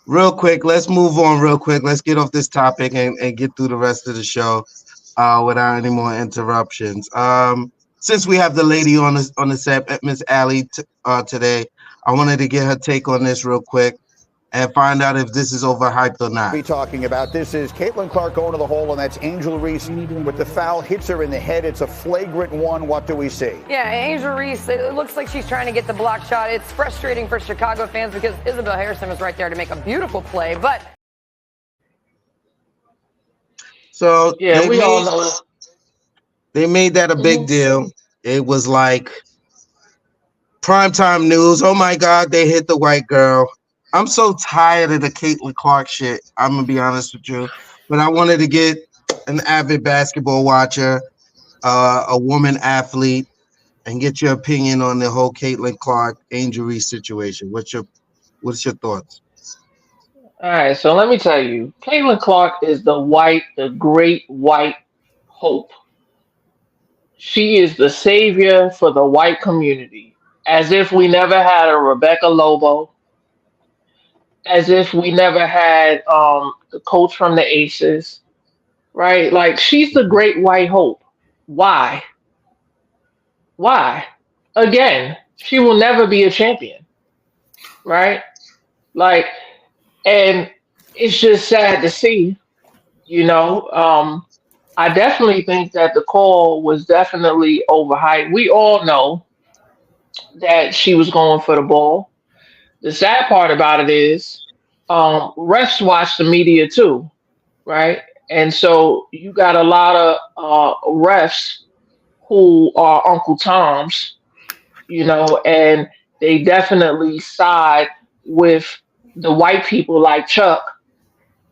real quick, let's move on real quick. Let's get off this topic and get through the rest of the show without any more interruptions. Since we have the lady on the set, Miss Allie, today, I wanted to get her take on this real quick and find out if this is overhyped or not. Be talking about this is Caitlin Clark going to the hole, and that's Angel Reese with the foul, hits her in the head. It's a flagrant one. What do we see? Yeah, Angel Reese, it looks like she's trying to get the block shot. It's frustrating for Chicago fans because Isabel Harrison was right there to make a beautiful play, but so yeah, we all know. They made that a big deal. It was like primetime news. Oh my God, they hit the white girl. I'm so tired of the Caitlin Clark shit. I'm gonna be honest with you, but I wanted to get an avid basketball watcher, a woman athlete, and get your opinion on the whole Caitlin Clark Angel Reese situation. What's your thoughts? All right, so let me tell you, Caitlin Clark is the great white hope. She is the savior for the white community, as if we never had a Rebecca Lobo, as if we never had the coach from the Aces, right? Like, she's the great white hope. Why? Again, she will never be a champion, right? Like, and it's just sad to see, you know. I definitely think that the call was definitely overhyped. We all know that she was going for the ball. The sad part about it is refs watch the media too, right? And so you got a lot of refs who are Uncle Toms, you know, and they definitely side with the white people like Chuck,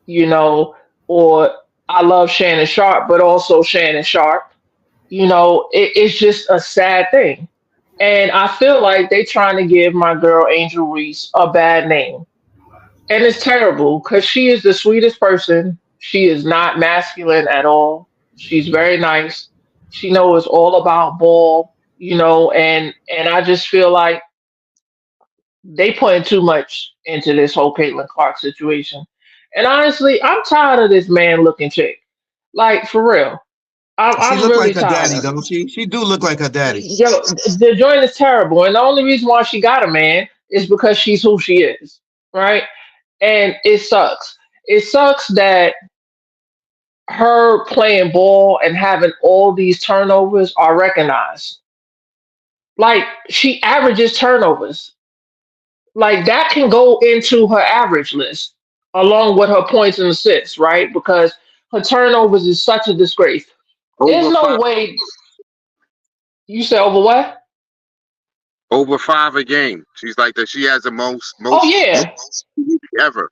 you know, or I love Shannon Sharp, but also Shannon Sharp. You know, it's just a sad thing. And I feel like they trying to give my girl Angel Reese a bad name. And it's terrible because she is the sweetest person. She is not masculine at all. She's very nice. She knows all about ball, you know, and I just feel like they putting too much into this whole Caitlin Clark situation. And honestly, I'm tired of this man looking chick. Like, for real. She I'm look really like her tired. daddy, don't she? She do look like her daddy. Yo, the joint is terrible. And the only reason why she got a man is because she's who she is. Right? And it sucks. It sucks that her playing ball and having all these turnovers are recognized. Like, she averages turnovers. Like, that can go into her average list along with her points and assists, right? Because her turnovers is such a disgrace. There's Over no five, way. You said over what? over 5 a game. She's like that. She has the most Oh yeah. ever.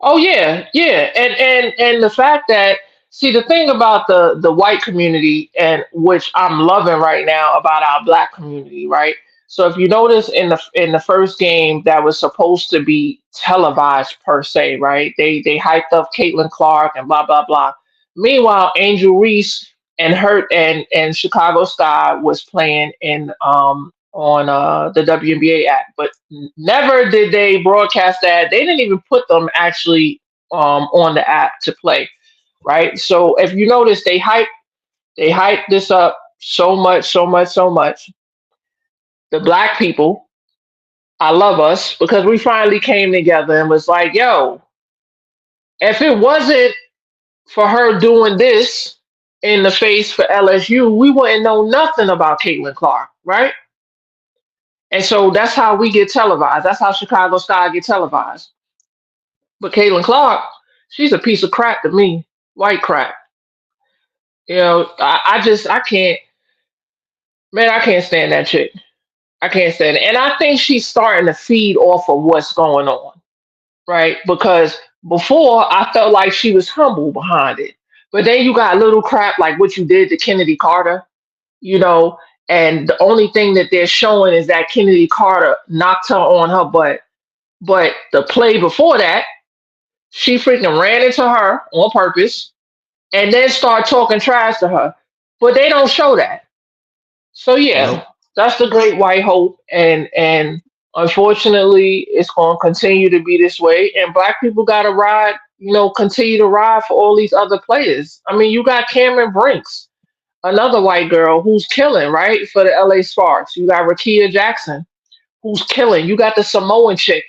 Oh yeah, yeah, and the fact that, see, the thing about the white community, and which I'm loving right now about our black community, right? So if you notice in the first game that was supposed to be televised per se, right? They hyped up Caitlin Clark and blah blah blah. Meanwhile, Angel Reese and Chicago Sky was playing in on the WNBA app, but never did they broadcast that. They didn't even put them actually on the app to play, right? So if you notice, they hype this up so much, so much, so much. The black people, I love us because we finally came together and was like, yo, if it wasn't for her doing this in the face for LSU, we wouldn't know nothing about Caitlin Clark, right? And so that's how we get televised. That's how Chicago Sky get televised. But Caitlin Clark, she's a piece of crap to me, white crap. You know, I can't, man, I can't stand that chick. I can't stand it. And I think she's starting to feed off of what's going on, right? Because before I felt like she was humble behind it. But then you got little crap like what you did to Kennedy Carter, you know, and the only thing that they're showing is that Kennedy Carter knocked her on her butt. But the play before that, she freaking ran into her on purpose and then started talking trash to her. But they don't show that. So yeah, Nope. that's the great white hope, and unfortunately, it's going to continue to be this way. And black people got to ride, you know, continue to ride for all these other players. I mean, you got Cameron Brinks, another white girl who's killing, right, for the LA Sparks. You got Rakia Jackson, who's killing. You got the Samoan chick.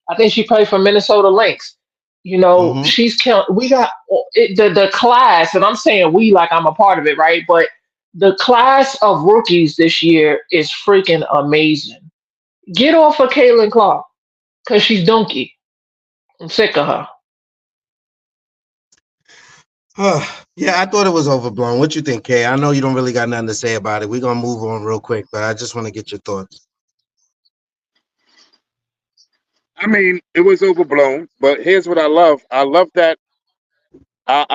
I think she played for Minnesota Lynx. You know, she's killing. We got the class, and I'm saying we like I'm a part of it, right? But the class of rookies this year is freaking amazing. Get off of Caitlin Clark because she's donkey. I'm sick of her. Yeah, I thought it was overblown. What you think, Kay? I know you don't really got nothing to say about it. We're gonna move on real quick, but I just want to get your thoughts. I mean, it was overblown, but here's what I love. I love that. I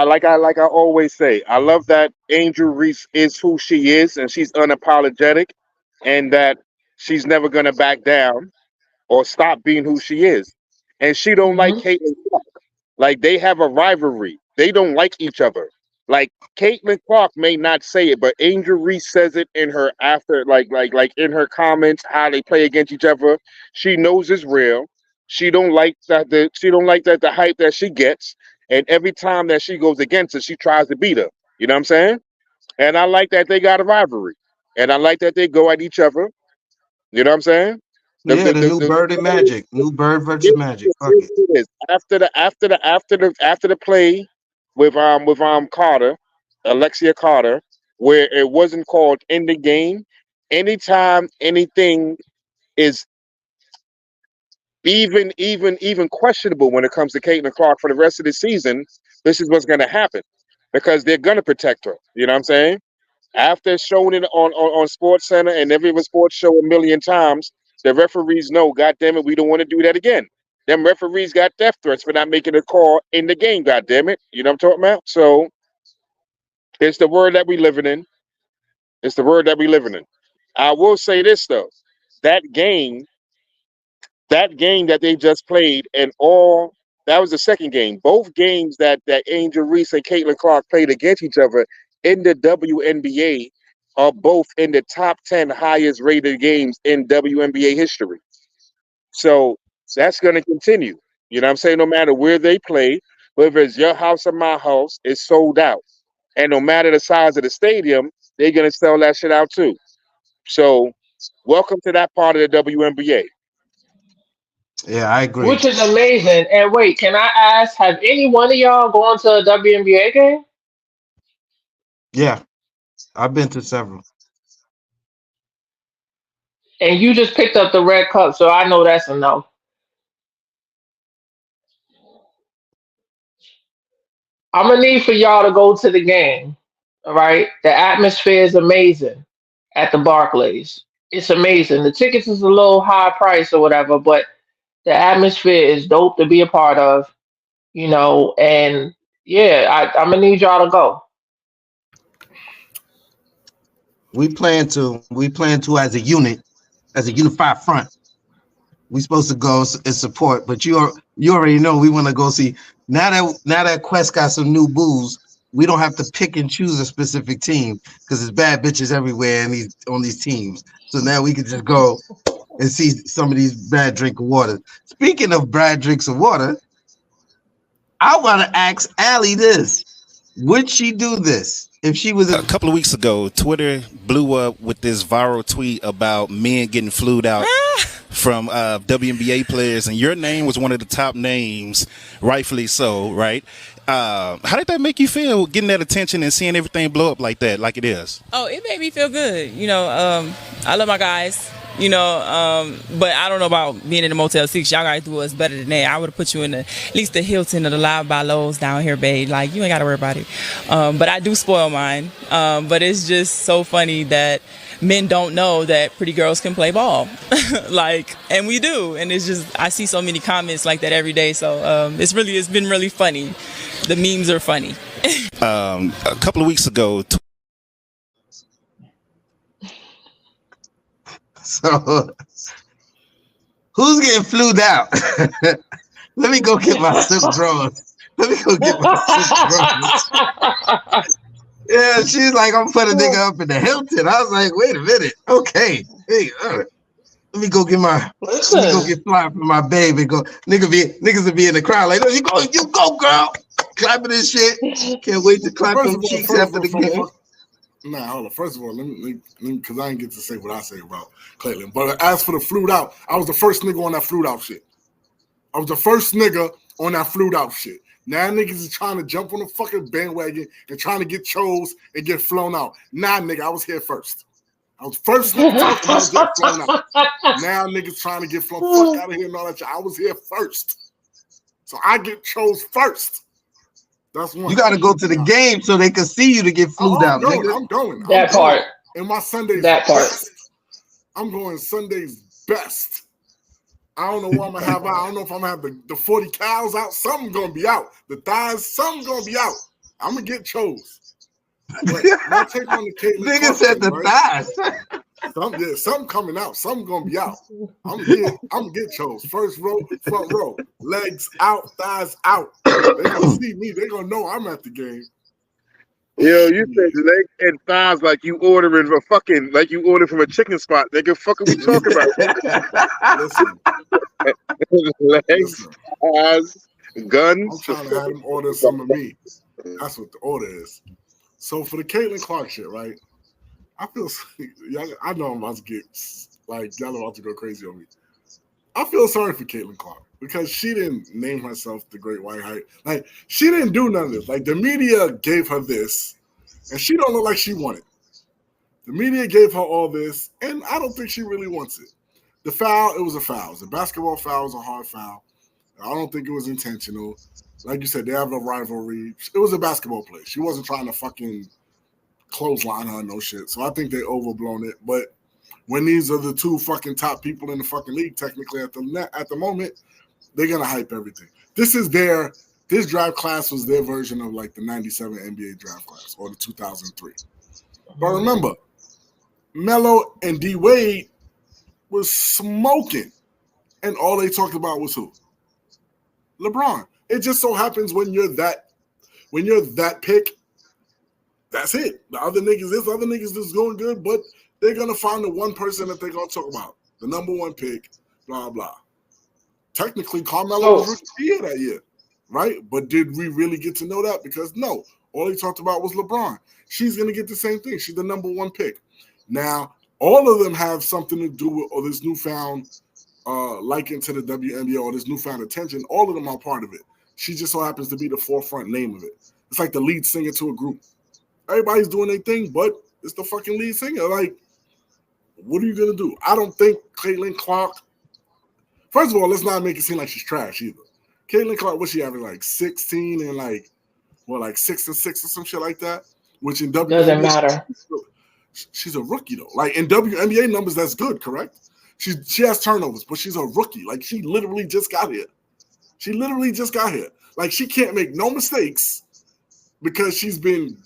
always say, I love that Angel Reese is who she is, and she's unapologetic, and that she's never gonna back down or stop being who she is. And she don't like Caitlin Clark. Like they have a rivalry. They don't like each other. Like Caitlin Clark may not say it, but Angel Reese says it in her after, like in her comments, how they play against each other. She knows it's real. She don't like that the hype that she gets. And every time that she goes against her, she tries to beat her. You know what I'm saying? And I like that they got a rivalry. And I like that they go at each other. You know what I'm saying? Yeah, the new Bird and Magic, new Bird versus Magic. Fuck it. After the play with Carter, Alexia Carter, where it wasn't called in the game. Anytime anything is even questionable when it comes to Caitlin Clark for the rest of the season, this is what's going to happen because they're going to protect her. You know what I'm saying? After showing it on Sports Center and every other sports show a million times, the referees know, God damn it, we don't want to do that again. Them referees got death threats for not making a call in the game, God damn it. You know what I'm talking about? So it's the word that we living in. It's the word that we living in. I will say this though. That game that they just played and all that was the second game. Both games that Angel Reese and Caitlin Clark played against each other in the WNBA are both in the top 10 highest rated games in WNBA history. So that's going to continue. You know what I'm saying? No matter where they play, whether it's your house or my house, it's sold out. And no matter the size of the stadium, they're going to sell that shit out too. So welcome to that part of the WNBA. Yeah, I agree. Which is amazing. And wait, can I ask, have any one of y'all gone to a WNBA game? Yeah, I've been to several. And you just picked up the red cup, so I know that's a no. I'm gonna need for y'all to go to the game. All right. The atmosphere is amazing at the Barclays. It's amazing. The tickets is a little high price or whatever, but the atmosphere is dope to be a part of, you know, and yeah, I'm gonna need y'all to go. We plan to as a unit, as a unified front. We supposed to go and support, but you already know we want to go see. Now that Quest got some new booze, we don't have to pick and choose a specific team because there's bad bitches everywhere on these teams. So now we can just go and see some of these bad drink of water. Speaking of bad drinks of water, I want to ask Allie this. Would she do this if she was a couple of weeks ago? Twitter blew up with this viral tweet about men getting flued out from WNBA players, and your name was one of the top names, rightfully so, right? How did that make you feel, getting that attention and seeing everything blow up like that, like it is? Oh, it made me feel good. I love my guys. But I don't know about being in the Motel 6. Y'all guys do us better than that. I would have put you in at least the Hilton or the Live by Lowe's down here, babe. Like, you ain't got to worry about it. But I do spoil mine. But it's just so funny that men don't know that pretty girls can play ball. And we do. And it's just, I see so many comments like that every day. So it's been really funny. The memes are funny. A couple of weeks ago, So, who's getting flued out? Let me go get my silk drawers. Yeah, she's like, I'm putting a nigga up in the Hilton. I was like, wait a minute. Okay. Hey, let me go get fly for my baby. Go, niggas will be in the crowd like, you go, girl. Clapping this shit. Can't wait to clap them cheeks after the game. Nah, hold on. First of all, let me, because I didn't get to say what I say about Caitlyn. But as for the flued out, I was the first nigga on that flued out shit. Now niggas is trying to jump on the fucking bandwagon and trying to get chose and get flown out. Nah, nigga, I was here first. I was first nigga talking about getting flown out. Now niggas trying to get flown fuck out of here and all that shit. I was here first. So I get chose first. That's one. You got to go to the game so they can see you to get flued out. I'm going. That part. And my Sunday's that part. Best. I'm going Sunday's best. I don't know what I'm going to have out. I don't know if I'm going to have the 40 cows out. Something going to be out. The thighs, something going to be out. I'm going to get chose. But my take on the Caitlyn Nigga said the thighs. Something coming out. Something gonna be out. I'm gonna get chose. First row, front row, legs out, thighs out. They gonna see me. They gonna know I'm at the game. Yo, you said legs and thighs like you ordering a fucking you ordered from a chicken spot. Nigga, fuck are we talking about? Legs, thighs, guns. I'm trying to have them order some of me. That's what the order is. So for the Caitlyn Clark shit, right? I feel I know I'm about to get y'all about to go crazy on me. I feel sorry for Caitlyn Clark because she didn't name herself the Great White Height. Like, she didn't do none of this. Like, the media gave her this, and she don't look like she wanted it. The media gave her all this, and I don't think she really wants it. The foul, it was a foul. It was a basketball foul. It was a hard foul. I don't think it was intentional. Like you said, they have a rivalry. It was a basketball play. She wasn't trying to fucking clothesline her, no shit. So I think they overblown it. But when these are the two fucking top people in the fucking league, technically at the moment, they're gonna hype everything. This draft class was their version of like the '97 NBA draft class or the 2003. But remember, Melo and D Wade was smoking, and all they talked about was who? LeBron. It just so happens when you're that pick, that's it. The other niggas is going good, but they're gonna find the one person that they're gonna talk about, the number one pick, blah blah. Technically, Carmelo was rookie of the year that year, right? But did we really get to know that? Because no, all he talked about was LeBron. She's gonna get the same thing. She's the number one pick. Now, all of them have something to do with this newfound liking to the WNBA or this newfound attention. All of them are part of it. She just so happens to be the forefront name of it. It's like the lead singer to a group. Everybody's doing their thing, but it's the fucking lead singer. Like, what are you going to do? I don't think Caitlyn Clark, first of all, let's not make it seem like she's trash either. Caitlyn Clark, what's she having, like 16 and like 6 and 6 or some shit like that? Which in WNBA, doesn't matter. She's a rookie though. Like in WNBA numbers, that's good, correct? She has turnovers, but she's a rookie. Like she literally just got here. Like she can't make no mistakes because she's been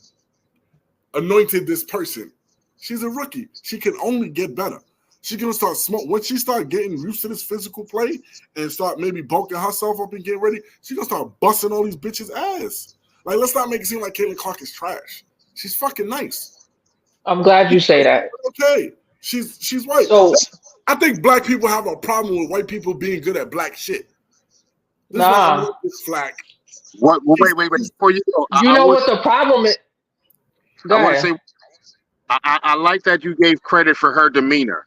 anointed this person. She's a rookie. She can only get better. She's gonna start smoking. Once she start getting used to this physical play and start maybe bulking herself up and getting ready, she's gonna start busting all these bitches' ass. Like, let's not make it seem like Caitlyn Clark is trash. She's fucking nice. I'm glad you say that. Okay. She's white. So I think black people have a problem with white people being good at black shit. This nah. is flack. What? Wait. Before you go, You know what the problem is? Go I want to ahead. say, I like that you gave credit for her demeanor.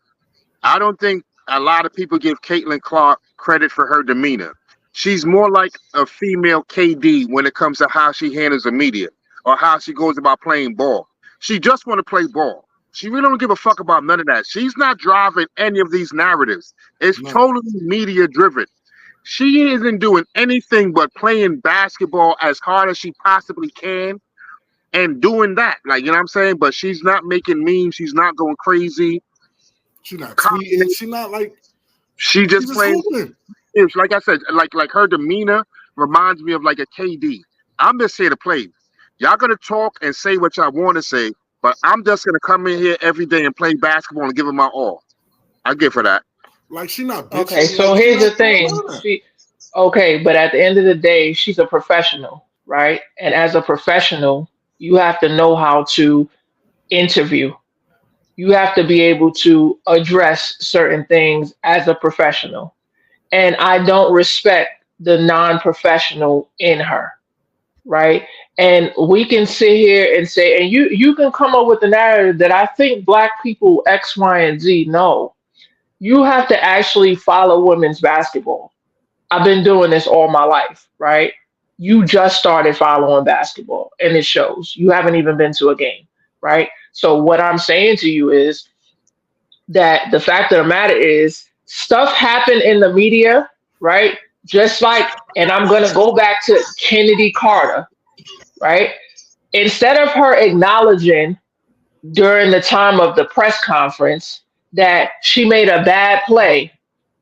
I don't think a lot of people give Caitlin Clark credit for her demeanor. She's more like a female KD when it comes to how she handles the media or how she goes about playing ball. She just want to play ball. She really don't give a fuck about none of that. She's not driving any of these narratives. It's totally media driven. She isn't doing anything but playing basketball as hard as she possibly can and doing that. Like, you know what I'm saying? But she's not making memes. She's not going crazy. She's not tweeting. She's not like. She just playing. It's like I said, like her demeanor reminds me of like a KD. I'm just here to play. Y'all gonna talk and say what y'all want to say, but I'm just gonna come in here every day and play basketball and give it my all. I give her that. Like she not. Bitching. Okay, so here's the thing. But at the end of the day, she's a professional, right? And as a professional, you have to know how to interview. You have to be able to address certain things as a professional. And I don't respect the non-professional in her, right? And we can sit here and say, and you can come up with the narrative that I think black people X, Y, and Z. No, you have to actually follow women's basketball. I've been doing this all my life, right? You just started following basketball, and it shows. You haven't even been to a game, right? So what I'm saying to you is that the fact of the matter is stuff happened in the media, right? Just like, and I'm going to go back to Kennedy Carter, right? Instead of her acknowledging during the time of the press conference that she made a bad play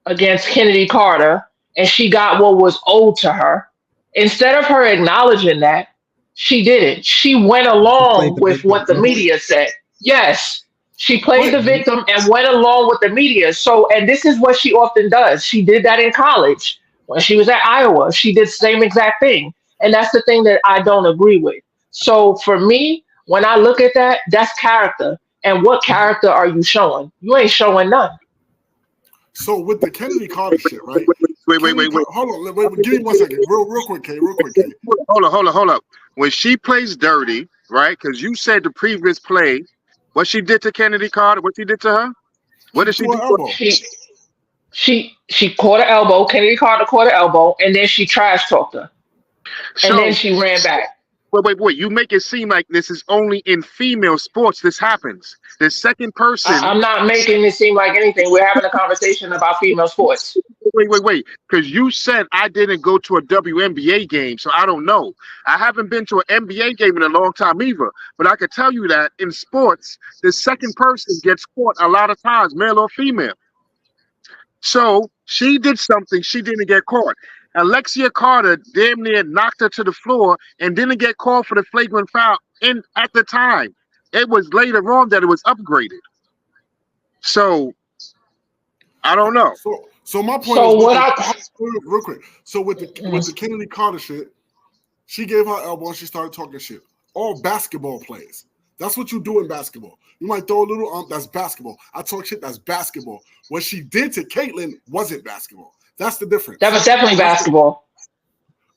against Kennedy Carter and she got what was owed to her, instead of her acknowledging that, she didn't. She went along with what the media said. Yes. She played the victim and went along with the media. So, and this is what she often does. She did that in college. When she was at Iowa, she did the same exact thing. And that's the thing that I don't agree with. So for me, when I look at that, that's character. And what character are you showing? You ain't showing none. So with the Kennedy Carter shit, right? Wait. Hold on. Wait, give me 1 second. Real quick, K. Hold up. When she plays dirty, right? Because you said the previous play, what she did to Kennedy Carter, what she did to her? What did she do? She caught her elbow. Kennedy Carter caught her elbow, and then she trash talked her. And then she ran back. Wait. You make it seem like this is only in female sports this happens. The second person. I'm not making it seem like anything. We're having a conversation about female sports. Wait. Because you said I didn't go to a WNBA game, so I don't know. I haven't been to an NBA game in a long time either. But I can tell you that in sports, the second person gets caught a lot of times, male or female. So she did something. She didn't get caught. Alexia Carter damn near knocked her to the floor and didn't get called for the flagrant foul at the time. It was later on that it was upgraded. So I don't know. So my point is real quick. So with the Kennedy Carter shit, she gave her elbow and she started talking shit. All basketball plays. That's what you do in basketball. You might throw a little that's basketball. I talk shit, that's basketball. What she did to Caitlin wasn't basketball. That's the difference. That was definitely basketball.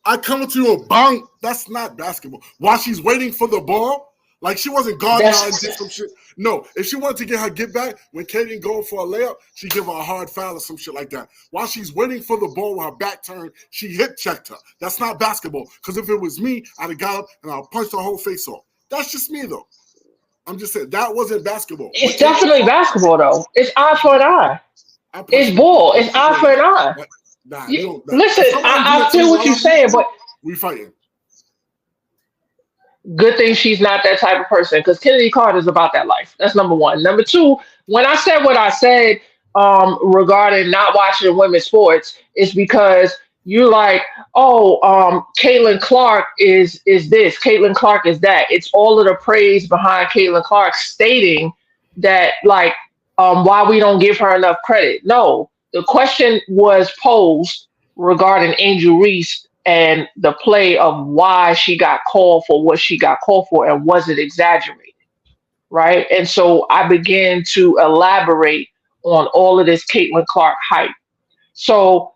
I come to you a bang. That's not basketball. While she's waiting for the ball, like she wasn't guarding her and did some shit. No, if she wanted to get her get back, when Caitlin going for a layup, she give her a hard foul or some shit like that. While she's waiting for the ball with her back turned, she hip checked her. That's not basketball. Because if it was me, I'd have got up and I'll punch her whole face off. That's just me though. I'm just saying that wasn't basketball. It's definitely basketball though. It's eye for an eye. It's ball. It's eye for an eye. Listen, I feel what you're saying, but we fighting. Good thing she's not that type of person because Kennedy Carter is about that life. That's number one. Number two, when I said what I said regarding not watching women's sports, it's because you're like, Caitlin Clark is this, Caitlin Clark is that. It's all of the praise behind Caitlin Clark stating that why we don't give her enough credit. No, the question was posed regarding Angel Reese and the play of why she got called for what she got called for, and was it exaggerated, right? And so I began to elaborate on all of this Caitlin Clark hype. So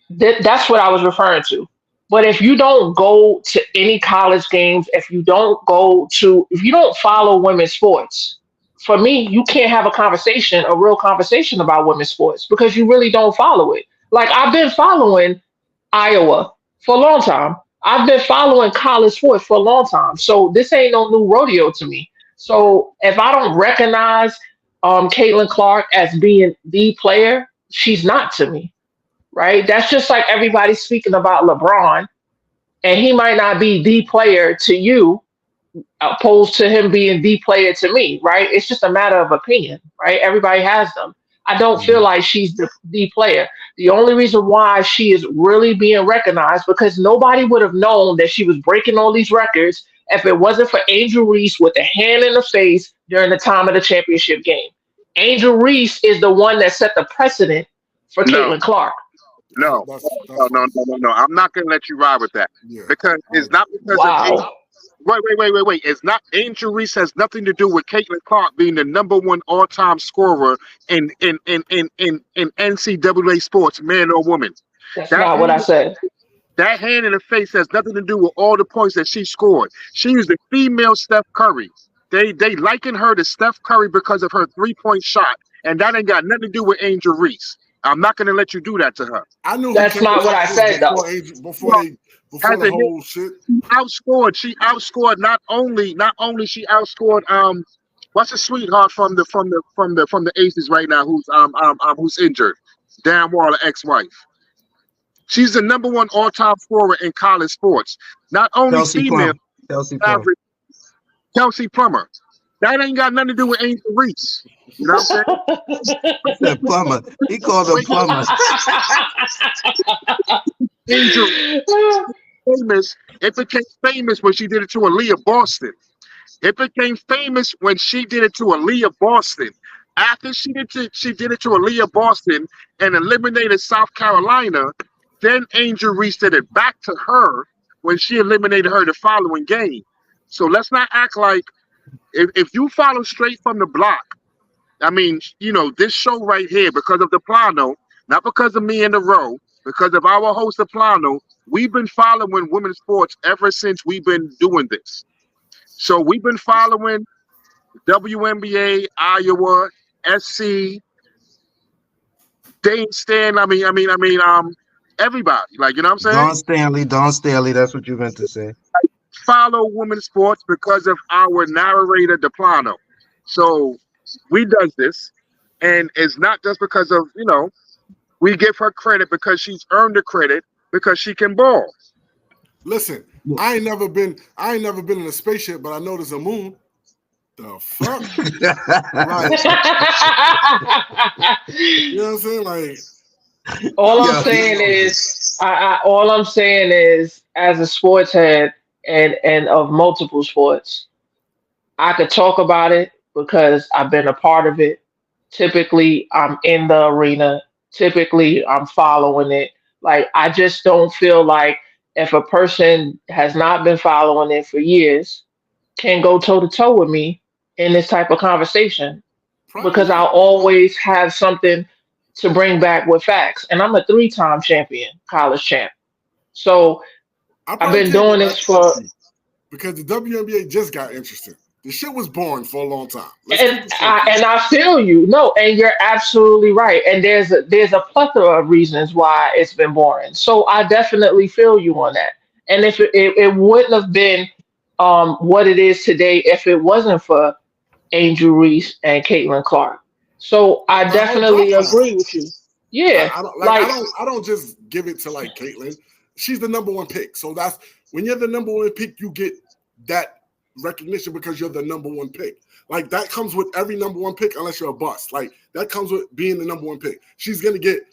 that's what I was referring to. But if you don't go to any college games, if you don't follow women's sports, for me, you can't have a real conversation about women's sports because you really don't follow it. Like I've been following Iowa for a long time. I've been following college sports for a long time. So this ain't no new rodeo to me. So if I don't recognize Caitlin Clark as being the player, she's not to me, right? That's just like everybody speaking about LeBron, and he might not be the player to you, opposed to him being the player to me, right? It's just a matter of opinion, right? Everybody has them. I don't feel like she's the player. The only reason why she is really being recognized because nobody would have known that she was breaking all these records if it wasn't for Angel Reese with a hand in the face during the time of the championship game. Angel Reese is the one that set the precedent for Caitlin Clark. No. I'm not gonna let you ride with that because it's not because of Angel. Wait. It's not Angel Reese has nothing to do with Caitlin Clark being the number one all-time scorer in NCAA sports, man or woman. That's not what I said. That hand in the face has nothing to do with all the points that she scored. She is the female Steph Curry. They liken her to Steph Curry because of her 3-point shot, and that ain't got nothing to do with Angel Reese. I'm not going to let you do that to her. I knew that's not what I said though. Before the whole shit, She outscored not only she outscored what's the sweetheart from the Aces right now who's injured, Dan Waller ex-wife. She's the number one all-time scorer in college sports. Not only female, Kelsey Plummer. That ain't got nothing to do with Angel Reese. You know what I'm saying? Plumber. He called her Plumber. Angel famous. It became famous when she did it to Aaliyah Boston. It became famous when she did it to Aaliyah Boston. After she did it to Aaliyah Boston and eliminated South Carolina, then Angel Reese did it back to her when she eliminated her the following game. So let's not act like if you follow straight from the block, I mean, you know, this show right here, because of the Plano, not because of me in the row, because of our host, the Plano, we've been following women's sports ever since we've been doing this. So we've been following WNBA, Iowa, SC, Dane Stan. Everybody. Like, you know what I'm saying? Don Staley. That's what you meant to say. Follow women's sports because of our narrator, DePlano. So we does this, and it's not just because of, you know, we give her credit because she's earned the credit because she can ball. Listen, I ain't never been in a spaceship, but I know there's a moon. The fuck? Right. You know what I'm saying? Like, all I'm saying is, as a sports head and of multiple sports, I could talk about it because I've been a part of it. Typically, I'm in the arena. Typically, I'm following it. Like, I just don't feel like if a person has not been following it for years, can go toe to toe with me in this type of conversation, because I'll always have something to bring back with facts. And I'm a 3-time champion, college champ. So I've been doing this for... Because the WNBA just got interesting. The shit was boring for a long time. And I feel you. No, and you're absolutely right. And there's a plethora of reasons why it's been boring. So I definitely feel you on that. And if it wouldn't have been what it is today if it wasn't for Angel Reese and Caitlin Clark. So I definitely agree with you. Yeah. I don't just give it to like Caitlin. She's the number one pick. So that's when you're the number one pick, you get that recognition because you're the number one pick. Like, that comes with every number one pick unless you're a bust. Like, that comes with being the number one pick. She's gonna get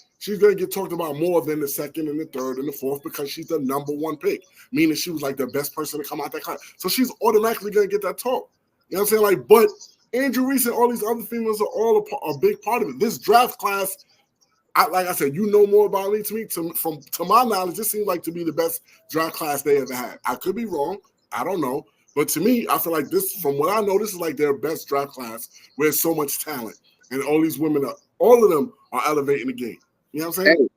talked about more than the second and the third and the fourth because she's the number one pick, meaning she was like the best person to come out that class. So she's automatically gonna get that talk. You know what I'm saying? Like, but Angel Reese and all these other females are all a big part of it. This draft class, like I said, you know more about it to my knowledge, this seems like to be the best draft class they ever had. I could be wrong. I don't know. But to me, I feel like this, from what I know, this is like their best draft class where there's so much talent. And all these women, all of them are elevating the game. You know what I'm saying?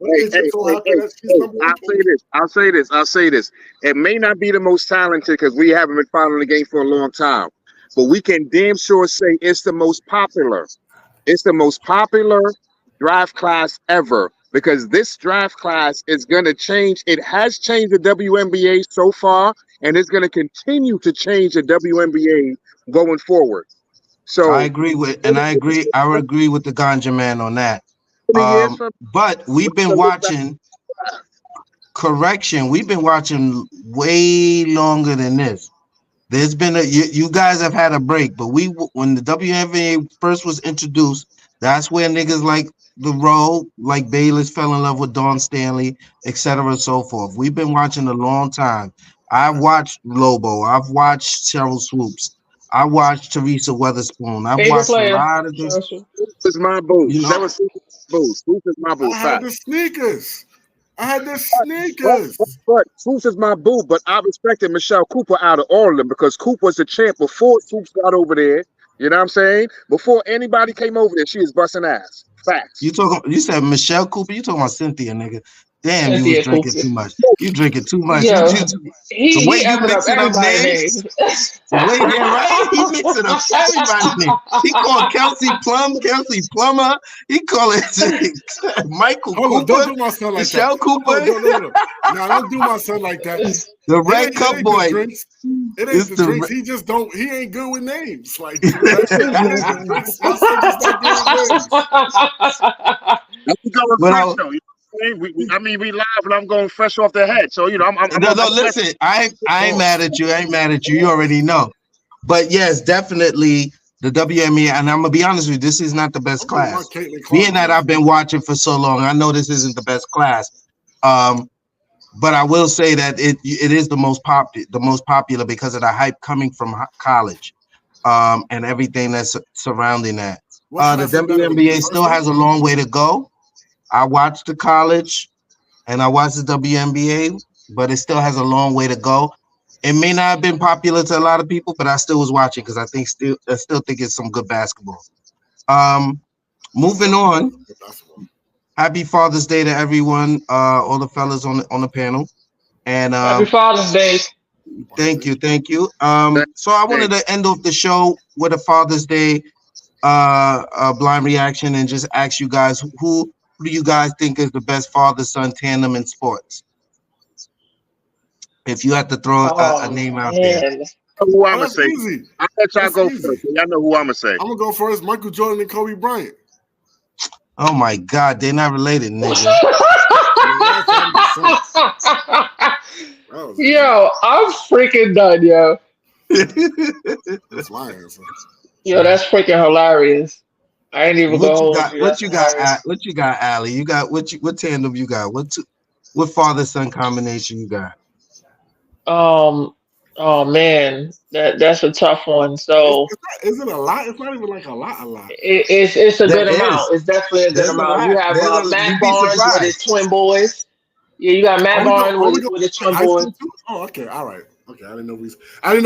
I'll say this. It may not be the most talented because we haven't been following the game for a long time. But we can damn sure say it's the most popular. It's the most popular draft class ever. Because this draft class is going to change. It has changed the WNBA so far, and it's going to continue to change the WNBA going forward. So I agree with the Ganja man on that. But we've been watching. Correction, we've been watching way longer than this. There's been you guys have had a break, but when the WNBA first was introduced, that's where niggas like the role, like Bayless fell in love with Dawn Stanley, etc. and so forth. We've been watching a long time. I've watched Lobo. I've watched Cheryl Swoops. I watched Teresa Weatherspoon. I've watched a lot of this. Swoop is my boo. You know, Swoop is my boo. I had the sneakers. But Swoops is my boo. But I respected Michelle Cooper out of all of them because Cooper was the champ before Swoops got over there. You know what I'm saying? Before anybody came over there, she was busting ass. Facts. You said Michelle Cooper. You talking about Cynthia, nigga? Damn, Cynthia you was drinking Cooper. too much. You drinking too much. Yo, The way you mixing up names. The way they're right, he mixing up everybody's name. He called Kelsey Plummer. He called it Michael Cooper. Don't do my son like Michelle that. Cooper. No, don't do my son like that. The Red Cup boy. It ain't the drinks. He ain't good with names. Like my son just not good with names. We going fresh though. We live and I'm going fresh off the head. So I'm listen. I ain't mad at you. You already know. But yes, definitely the WNBA. And I'm gonna be honest with you. This is not the best class. Being that I've been watching for so long, I know this isn't the best class. But I will say that it is the most popular because of the hype coming from college, and everything that's surrounding that. The WNBA still has a long way to go. I watched the college and I watched the WNBA, but it still has a long way to go. It may not have been popular to a lot of people, but I still was watching because I still think it's some good basketball. Moving on. Happy Father's Day to everyone, all the fellas on the panel. And Happy Father's Day. Thank you. So I wanted to end off the show with a Father's Day blind reaction and just ask you guys who do you guys think is the best father-son tandem in sports? If you had to throw a name out there. Who I'm gonna say? Easy. I'll let y'all go first. Y'all know who I'm gonna say. I'm gonna go first. Michael Jordan and Kobe Bryant. Oh my God, they're not related, nigga. Yo, I'm freaking done, yo. That's my answer. Yo, that's freaking hilarious. I ain't even What you got, Allie? You got what tandem you got? What father-son combination you got? Oh man, that's a tough one. So is it a lot? It's not even like a lot. It's a good amount. It's definitely a good amount. You have Matt Barnes with his twin boys. Yeah, you got Matt Barnes with his twin boys. Oh, okay, all right. Okay, I didn't know he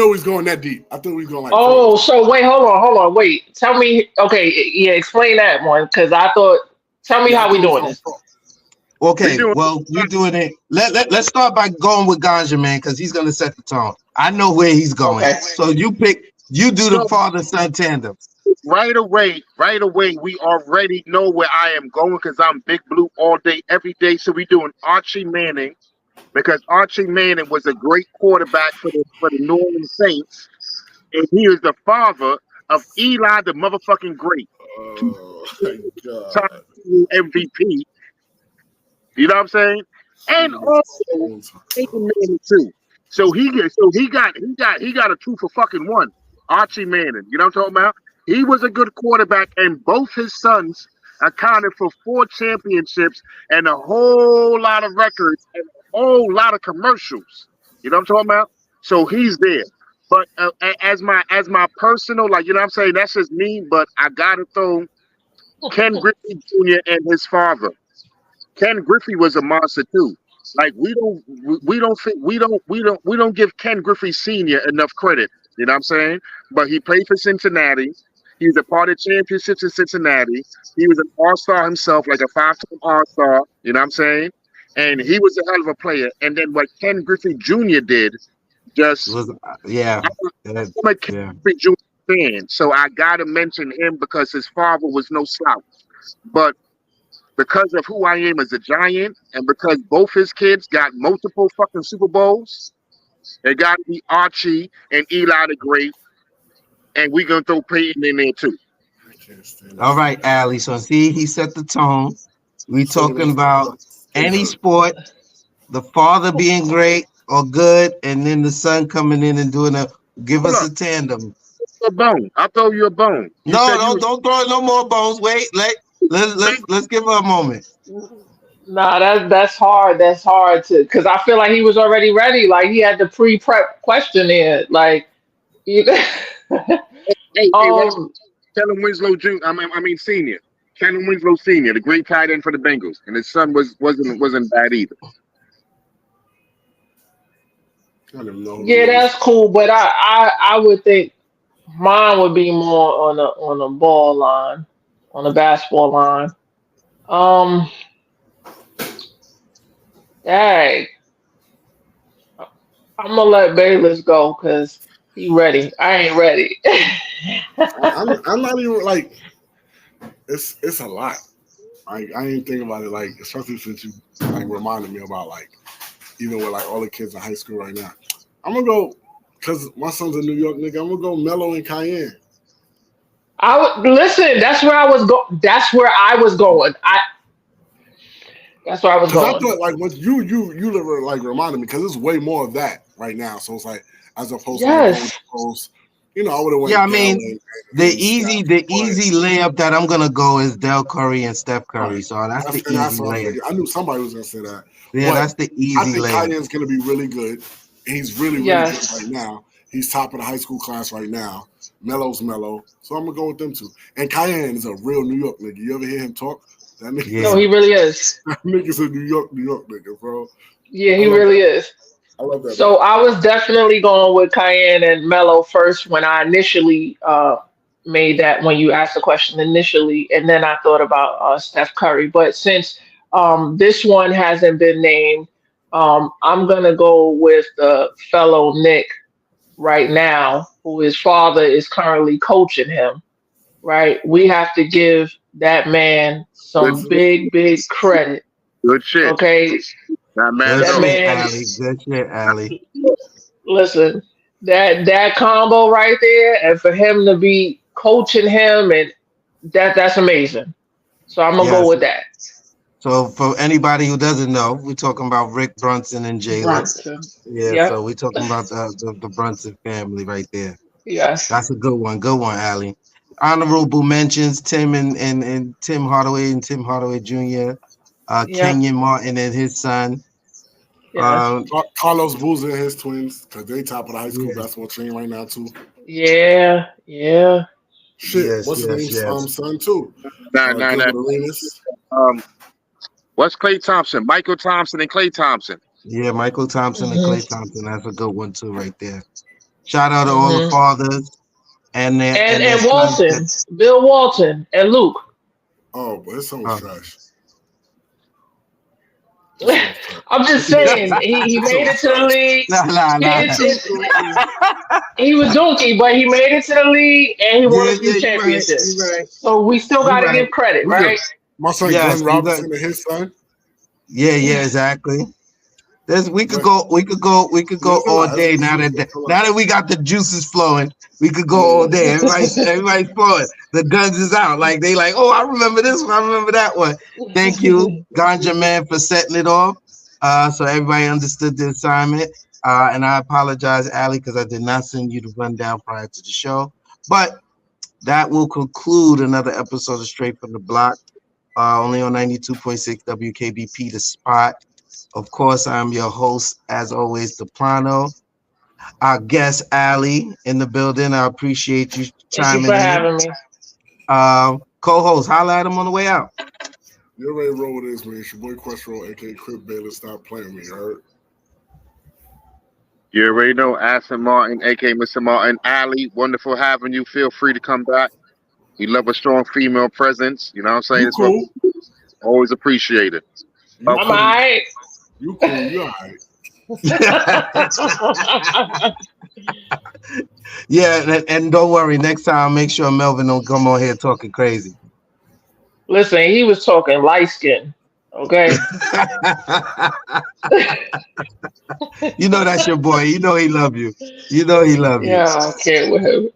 was going that deep. I thought we was going like. Oh, so wait, hold on, wait. Tell me, okay, yeah, explain that one because I thought. Tell me how we doing this. Okay, well, we're doing it. Let's start by going with Ganja, man, because he's gonna set the tone. I know where he's going. Okay. So you do the father-son tandem. Right away, we already know where I am going because I'm Big Blue all day, every day. So we doing Archie Manning because Archie Manning was a great quarterback for the New Orleans Saints, and he is the father of Eli the motherfucking Great. Oh my God. MVP. You know what I'm saying? And also Peyton Manning too. So he got a 2 for fucking 1. Archie Manning. You know what I'm talking about? He was a good quarterback, and both his sons accounted for 4 championships and a whole lot of records and a whole lot of commercials. You know what I'm talking about? So he's there. But as my personal, like, you know what I'm saying, that's just me, but I gotta throw Ken Griffey Jr. and his father. Ken Griffey was a monster too. Like we don't give Ken Griffey Sr. enough credit You know what I'm saying? But he played for Cincinnati. He was a part of championships in Cincinnati. He was an all-star himself, like a five-time all-star. You know what I'm saying? And he was a hell of a player. And then what Ken Griffey Jr. did, just Yeah. I'm a Ken Griffey Jr. fan, so I gotta mention him because his father was no slouch. But because of who I am as a Giant, and because both his kids got multiple fucking Super Bowls, it got to be Archie and Eli the Great, and we gonna throw Peyton in there too. All right, Allie. So see, he set the tone. We talking about any sport, the father being great or good, and then the son coming in and doing give us a tandem. A bone. I'll throw you a bone. Don't throw no more bones. Wait, let's give her a moment. Nah, that's hard. That's hard to, because I feel like he was already ready. Like he had the pre-prep question in. Like, hey, Kellen Winslow Jr. I mean Senior. Kellen Winslow Senior, the great tight end for the Bengals, and his son wasn't bad either. Yeah, that's cool, but I would think mine would be more on a ball line, on a basketball line. Dang, I'm gonna let Bayless go because he ready. I ain't ready. I'm not even like it's a lot. I ain't think about it like, especially since you like reminded me about like even with like all the kids in high school right now. I'm gonna go because my son's a New York nigga. I'm gonna go Melo and Cayenne. Listen. That's where I was going. That's where I was going. That's where I was going. I thought like what you like reminded me because it's way more of that right now. So it's like as opposed to the post, I would have went. Yeah, I mean the easy layup that I'm gonna go is Del Curry and Steph Curry. Right. So that's the easy layup. I knew somebody was gonna say that. Yeah, that's the easy layup. I think Cayenne's gonna be really good. And he's really good right now. He's top of the high school class right now. Melo's Melo. So I'm gonna go with them two. And Cayenne is a real New York nigga. You ever hear him talk? That nigga, no, he really is. That nigga's a New York nigga, bro. Yeah, he really is. I love that. So I was definitely going with Cayenne and Melo first when I initially made that, when you asked the question initially, and then I thought about Steph Curry. But since this one hasn't been named, I'm gonna go with the fellow Nick right now, who his father is currently coaching him. Right, we have to give that man some big credit. Good shit. Okay, that man. Good shit, Allie. Listen, that combo right there, and for him to be coaching him, and that's amazing. So I'm gonna go with that. So for anybody who doesn't know, we're talking about Rick Brunson and Jalen. Yeah, so we're talking about the Brunson family right there. Yes, that's a good one. Good one, Allie. Honorable mentions: Tim and Tim Hardaway and Tim Hardaway Jr., Kenyon Martin and his son. Carlos Boozer and his twins, because they top of the high school basketball team right now too. Yeah. Shit, what's his name's son too? What's Klay Thompson? Michael Thompson and Klay Thompson. Yeah, Michael Thompson and Klay Thompson. That's a good one too, right there. Shout out to all the fathers. And Walton, Bill Walton, and Luke. Oh, but his son was trash. I'm just saying, he made it to the league. He was donkey, but he made it to the league and he won a few championships. Right. So we still got to give credit, right? My son Glenn Robinson and his son. Yeah, exactly. We could go all day now that we got the juices flowing. We could go all day. Everybody's flowing. The guns is out. Like they like, oh, I remember this one. I remember that one. Thank you, Ganja Man, for setting it off. So everybody understood the assignment. And I apologize, Allie, because I did not send you the rundown prior to the show. But that will conclude another episode of Straight from the Block. Only on 92.6 WKBP, The Spot. Of course, I'm your host, as always, Deplano. Our guest, Allie, in the building. I appreciate you chiming in. Thank you for having me. Co-host, holla at him on the way out. You already roll with this, man. It's your boy Questro, a.k.a. Crip Bayless. Stop playing me, you heard? You already know, Aston Martin, aka Mr. Martin. Ali, wonderful having you. Feel free to come back. We love a strong female presence. You know what I'm saying? You It's what cool. always appreciate it. You I'm cool. alright. You cool. You alright. Yeah, and don't worry. Next time, make sure Melvin don't come on here talking crazy. Listen, he was talking light skin. Okay. You know that's your boy. You know he love you. You know he love you. Yeah, I can't with him.